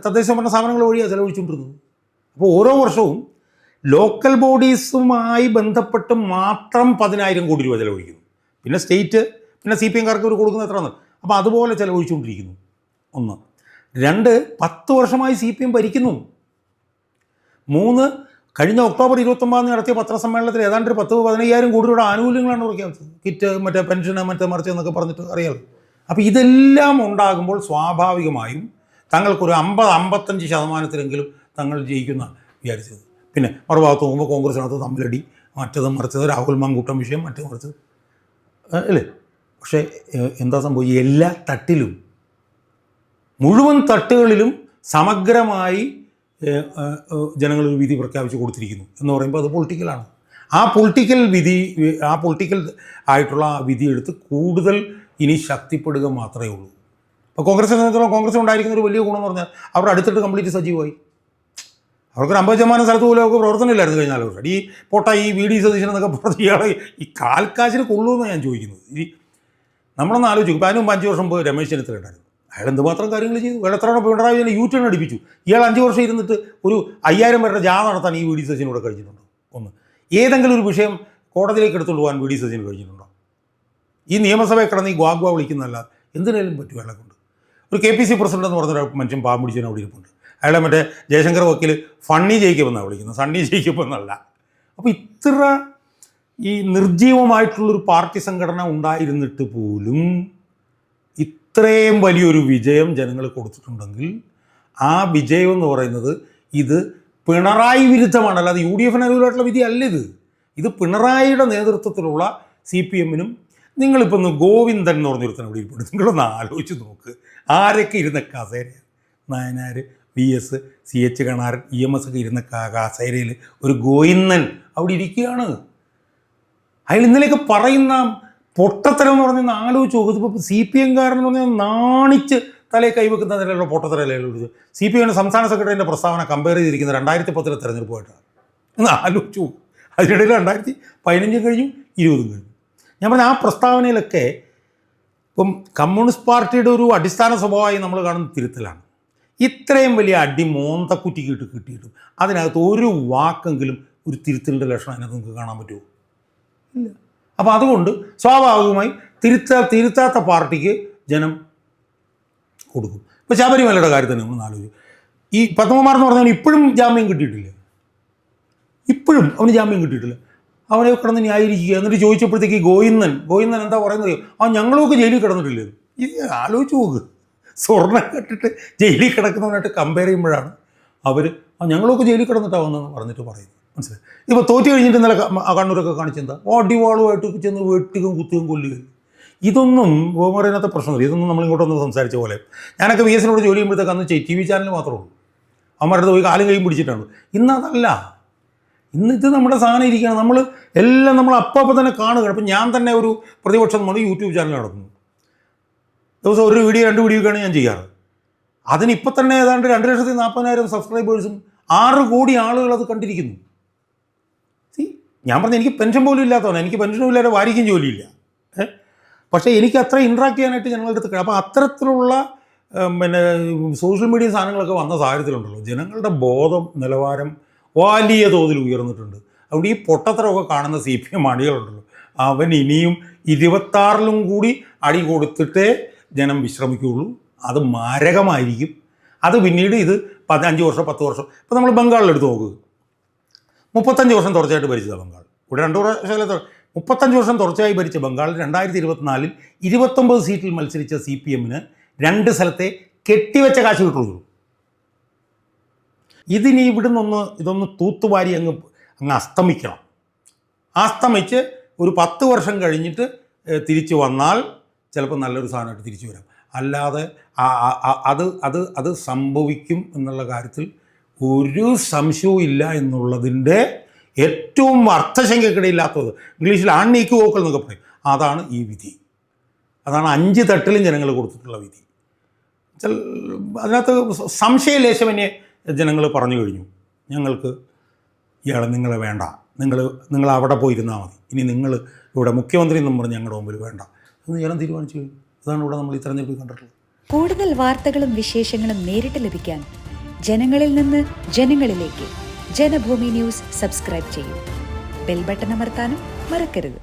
തദ്ദേശ ഭരണ സ്ഥാപനങ്ങൾ വഴിയാണ് ചെലവഴിച്ചുകൊണ്ടിരുന്നത്. അപ്പോൾ ഓരോ വർഷവും ലോക്കൽ ബോഡീസുമായി ബന്ധപ്പെട്ട് മാത്രം 10,000 കോടി രൂപ ചെലവഴിക്കുന്നു. പിന്നെ സ്റ്റേറ്റ്, പിന്നെ CPMകാർക്ക് ഒരു കൊടുക്കുന്ന എത്രയാണ്. അപ്പോൾ അതുപോലെ ചെലവഴിച്ചുകൊണ്ടിരിക്കുന്നു. 1. 2, 10 വർഷമായി CPM ഭരിക്കുന്നു. 3, കഴിഞ്ഞ ഒക്ടോബർ 29 നടത്തിയ പത്രസമ്മേളനത്തിൽ ഏതാണ്ട് ഒരു 10,000-15,000 കോടി രൂപയുടെ ആനുകൂല്യങ്ങളാണ് പ്രഖ്യാപിച്ചത്. കിറ്റ്, മറ്റേ പെൻഷന്, മറിച്ച് എന്നൊക്കെ പറഞ്ഞിട്ട് അറിയാമല്ലോ. അപ്പോൾ ഇതെല്ലാം ഉണ്ടാകുമ്പോൾ സ്വാഭാവികമായും തങ്ങൾക്കൊരു 50-55% തങ്ങൾ ജയിക്കുന്ന വിചാരിച്ചത്. പിന്നെ മറുഭാഗത്ത് നോക്കുമ്പോൾ കോൺഗ്രസിനകത്ത് തമ്മിലടി, മറിച്ചത് രാഹുൽ മാങ്കൂട്ടം വിഷയം, മറിച്ചത് അല്ലേ. പക്ഷേ എന്താ സംഭവിച്ചത്? എല്ലാ തട്ടിലും, മുഴുവൻ തട്ടുകളിലും സമഗ്രമായി ജനങ്ങളൊരു വിധി പ്രഖ്യാപിച്ച് കൊടുത്തിരിക്കുന്നു എന്ന് പറയുമ്പോൾ അത് പൊളിറ്റിക്കലാണ്. ആ പൊളിറ്റിക്കൽ ആയിട്ടുള്ള വിധി എടുത്ത് കൂടുതൽ ഇനി ശക്തിപ്പെടുക മാത്രമേ ഉള്ളൂ. അപ്പോൾ കോൺഗ്രസിനെ സംബന്ധിച്ചിടത്തോളം കോൺഗ്രസ് ഉണ്ടായിരിക്കുന്ന ഒരു വലിയ ഗുണം എന്ന് പറഞ്ഞാൽ അവർ അടുത്തിട്ട് കംപ്ലീറ്റ് സജീവമായി. അവർക്കൊരു 50% സ്ഥലത്ത് പോലും അവർക്ക് പ്രവർത്തനമില്ലായിരുന്നു കഴിഞ്ഞ 4 വർഷം. ഈ ഈ VD സതീശൻ എന്നൊക്കെ പറഞ്ഞ് ഇയാളെ ഈ കാൽക്കാശിന് കൊള്ളുമെന്നാണ് ഞാൻ ചോദിക്കുന്നത്. നമ്മളൊന്ന് ആലോചിക്കും. ഇപ്പോൾ അതിന് മുമ്പ് 5 വർഷം മുമ്പ് രമേശ് ചെന്നിത്തല ഉണ്ടായിരുന്നു. അയാൾ എന്തുമാത്രം കാര്യങ്ങൾ ചെയ്തു. അയാൾ എത്ര പിണറായി വിജയനെ U-turn അടിപ്പിച്ചു. ഇയാൾ 5 വർഷം ഇരുന്നിട്ട് ഒരു 5,000 പേരുടെ ജാഥ നടത്താൻ ഈ VD സതീശൻ ഇവിടെ കഴിഞ്ഞിട്ടുണ്ടോ? ഒന്ന്, ഏതെങ്കിലും ഒരു വിഷയം കോടതിയിലേക്ക് എടുത്തുകൊണ്ട് പോകാൻ VD സതീശന് കഴിഞ്ഞിട്ടുണ്ടോ? ഈ നിയമസഭയിൽ കിടന്ന് ഈ ഗ്വാഗ്വ വിളിക്കുന്നതല്ല എന്തിനേലും പറ്റും അയാളെ കൊണ്ട്. ഒരു KPC പ്രസിഡന്റ് എന്ന് പറഞ്ഞൊരു മനുഷ്യൻ പാമ്പ് പിടിച്ചതിന് അവിടെ ഇരിപ്പുണ്ട്. അയാളെ മറ്റേ ജയശങ്കർ വക്കീൽ ഫണ്ണി ജയിക്കുമെന്നാണ് വിളിക്കുന്നത്, സണ്ണി ജയിക്കുമെന്നല്ല. അപ്പോൾ ഇത്ര ഈ നിർജീവമായിട്ടുള്ളൊരു പാർട്ടി സംഘടന ഉണ്ടായിരുന്നിട്ട് പോലും ഇത്രയും വലിയൊരു വിജയം ജനങ്ങൾ കൊടുത്തിട്ടുണ്ടെങ്കിൽ ആ വിജയം എന്ന് പറയുന്നത് ഇത് പിണറായി വിരുദ്ധമാണ്, അല്ലാതെ UDFന് അനുകൂലമായിട്ടുള്ള വിധി അല്ല ഇത് പിണറായിയുടെ നേതൃത്വത്തിലുള്ള CPMനും. നിങ്ങളിപ്പോൾ ഒന്ന് ഗോവിന്ദൻ എന്ന് പറഞ്ഞൊരുത്തന്നെ ഇവിടെ ഇരിപ്പുണ്ട്. നിങ്ങളൊന്ന് ആലോചിച്ച് നോക്ക്, ആരൊക്കെ ഇരുന്ന കസേര, Nayanar, VS, CH Kanaran, EMS ഒക്കെ ഇരുന്ന കസേരയിൽ ഒരു ഗോവിന്ദൻ അവിടെ ഇരിക്കുകയാണ്. അയാൾ ഇന്നലെയൊക്കെ പറയുന്ന പൊട്ടത്തരം എന്ന് പറഞ്ഞാൽ ആലോചിച്ച് നോക്കും. ഇപ്പോൾ CPMകാരെന്ന് പറഞ്ഞാൽ നാണിച്ച് തലയെ കൈവെക്കുന്ന നിലയിലുള്ള പൊട്ടത്തരല്ലേ ഉള്ളത്. CPMന്റെ സംസ്ഥാന സെക്രട്ടറിൻ്റെ പ്രസ്താവന കമ്പയർ ചെയ്തിരിക്കുന്നത് 2010 തെരഞ്ഞെടുപ്പുമായിട്ടാണ്. ഒന്ന് ആലോചിച്ച് നോക്കും. അതിനിടയിൽ 2015 കഴിഞ്ഞു, 20 കഴിഞ്ഞു. ഞാൻ പറഞ്ഞ ആ പ്രസ്താവനയിലൊക്കെ ഇപ്പം കമ്മ്യൂണിസ്റ്റ് പാർട്ടിയുടെ ഒരു അടിസ്ഥാന സ്വഭാവമായി നമ്മൾ കാണുന്ന തിരുത്തലാണ്. ഇത്രയും വലിയ അടി മോന്തക്കുറ്റിക്കിട്ട് കിട്ടിയിട്ടും അതിനകത്ത് ഒരു വാക്കെങ്കിലും ഒരു തിരുത്തലിൻ്റെ ലക്ഷണം അതിനകത്ത് നിങ്ങൾക്ക് കാണാൻ പറ്റുമോ? ഇല്ല. അപ്പോൾ അതുകൊണ്ട് സ്വാഭാവികമായി തിരുത്താത്ത പാർട്ടിക്ക് ജനം കൊടുക്കും. ഇപ്പോൾ ശബരിമലയുടെ കാര്യത്തിൽ നമ്മൾ ആലോചിക്കും. ഈ പത്മകുമാർ എന്ന് പറഞ്ഞാൽ ഇപ്പോഴും ജാമ്യം കിട്ടിയിട്ടില്ല. ഇപ്പോഴും അവന് ജാമ്യം കിട്ടിയിട്ടില്ല. അവനെ കിടന്ന് ന്യായീകരിക്കുക. എന്നിട്ട് ചോദിച്ചപ്പോഴത്തേക്ക് ഗോവിന്ദൻ എന്താ പറയുന്നത്? ഞങ്ങളൊക്കെ ജയിലിൽ കിടന്നിട്ടില്ലേ? ഇത് ആലോചിച്ച് നോക്ക്. സ്വർണ്ണം കെട്ടിട്ട് ജയിലിൽ കിടക്കുന്നവനായിട്ട് കമ്പയർ ചെയ്യുമ്പോഴാണ് അവർ ഞങ്ങളൊക്കെ ജയിലിൽ കിടന്നിട്ടാണ് വന്നതെന്ന് പറഞ്ഞിട്ട് പറയുന്നത്. മനസ്സിലായി? ഇപ്പോൾ തോറ്റ് കഴിഞ്ഞിട്ട് ഇന്നലെ കണ്ണൂരൊക്കെ കാണിച്ചെന്താ അടിവാളുമായിട്ട് ചെന്ന് വെട്ടുകയും കുത്തുകയും കൊല്ലുകയും. ഇതൊന്നും പറയുന്നത്തെ പ്രശ്നമില്ല. ഇതൊന്നും നമ്മളിങ്ങോട്ടൊന്നും സംസാരിച്ച പോലെ. ഞാനൊക്കെ VSനോട് ജോലി ചെയ്യുമ്പോഴത്തേക്ക് അന്ന് TV ചാനൽ മാത്രമേ ഉള്ളൂ. അവന്മാരുടെ പോയി കാലും കൈയും പിടിച്ചിട്ടാണ്. ഇന്നതല്ല. ഇന്ന് ഇത് നമ്മുടെ സാധനം ഇരിക്കുകയാണ്. നമ്മൾ എല്ലാം നമ്മൾ അപ്പം തന്നെ കാണുകയാണ്. അപ്പം ഞാൻ തന്നെ ഒരു പ്രതിപക്ഷം നമ്മൾ യൂട്യൂബ് ചാനൽ നടത്തുന്നു. ദിവസം ഒരു വീഡിയോ 2 വീഡിയോ ഒക്കെയാണ് ഞാൻ ചെയ്യാറ്. അതിനിപ്പോൾ തന്നെ ഏതാണ്ട് 2,40,000 സബ്സ്ക്രൈബേഴ്സും 6 കോടി ആളുകൾ അത് കണ്ടിരിക്കുന്നു. ഞാൻ പറഞ്ഞു എനിക്ക് പെൻഷൻ പോലും ഇല്ലാത്തവനാണ്, എനിക്ക് പെൻഷനും ഇല്ലാതെ വാരിക്കും ജോലിയില്ല. പക്ഷേ എനിക്ക് അത്ര ഇൻട്രാക്ട് ചെയ്യാനായിട്ട് ഞങ്ങളുടെ അടുത്ത് അപ്പോൾ അത്തരത്തിലുള്ള പിന്നെ സോഷ്യൽ മീഡിയ സാധനങ്ങളൊക്കെ വന്ന സാഹചര്യത്തിലുണ്ടല്ലോ, ജനങ്ങളുടെ ബോധം നിലവാരം വലിയ തോതിൽ ഉയർന്നിട്ടുണ്ട്. അതുകൊണ്ട് ഈ പൊട്ടത്തരമൊക്കെ കാണുന്ന CPM അണികളുണ്ടല്ലോ, അവൻ ഇനിയും 26-ലും കൂടി അടി കൊടുത്തിട്ടേ ജനം വിശ്രമിക്കുകയുള്ളൂ. അത് മാരകമായിരിക്കും. അത് പിന്നീട് ഇത് 5 വർഷം 10 വർഷം ഇപ്പോൾ നമ്മൾ ബംഗാളിലെടുത്ത് നോക്കുക. 35 വർഷം തുടർച്ചയായിട്ട് ഭരിച്ചതാണ് ബംഗാൾ. ഇവിടെ 2 വർഷം 35 വർഷം തുടർച്ചയായി ഭരിച്ച ബംഗാളിൽ 2024-ൽ 29 സീറ്റിൽ മത്സരിച്ച CPM-ന് 2 സ്ഥലത്തെ കെട്ടിവെച്ച കാശ് കിട്ടുള്ളൂ. ഇതിനി ഇതൊന്ന് തൂത്തുവാരി അങ്ങ് അസ്തമിക്കണം. അസ്തമിച്ച് ഒരു 10 വർഷം കഴിഞ്ഞിട്ട് തിരിച്ചു വന്നാൽ ചിലപ്പോൾ നല്ലൊരു സാധനമായിട്ട് തിരിച്ചു വരാം. അല്ലാതെ അത് സംഭവിക്കും എന്നുള്ള കാര്യത്തിൽ ഒരു സംശയവും ഇല്ല എന്നുള്ളതിൻ്റെ ഏറ്റവും അർത്ഥശങ്കക്കിടയില്ലാത്തത്, ഇംഗ്ലീഷിൽ അൺഈക്വോക്കൽ എന്നൊക്കെ പറയും, അതാണ് ഈ വിധി. അതാണ് 5 തട്ടിലും ജനങ്ങൾ കൊടുത്തിട്ടുള്ള വിധി. അതിനകത്ത് സംശയലേശമന്യേ ജനങ്ങൾ പറഞ്ഞു കഴിഞ്ഞു, ഞങ്ങൾക്ക് നിങ്ങളെ വേണ്ട, നിങ്ങൾ അവിടെ പോയിരുന്നാൽ മതി, ഇനി നിങ്ങൾ ഇവിടെ മുഖ്യമന്ത്രി എന്നും പറഞ്ഞ് ഞങ്ങളുടെ മുമ്പിൽ വേണ്ട എന്ന് ജനം തീരുമാനിച്ചു കഴിഞ്ഞു. അതാണ് ഇവിടെ നമ്മൾ ഈ തെരഞ്ഞെടുപ്പിൽ കണ്ടിട്ടുള്ളത്. കൂടുതൽ വാർത്തകളും വിശേഷങ്ങളും നേരിട്ട് ലഭിക്കാൻ ജനങ്ങളിൽ നിന്ന് ജനങ്ങളിലേക്ക് ജനഭൂമി ന്യൂസ് സബ്സ്ക്രൈബ് ചെയ്യൂ. ബെൽ ബട്ടൺ അമർത്താനും മറക്കരുത്.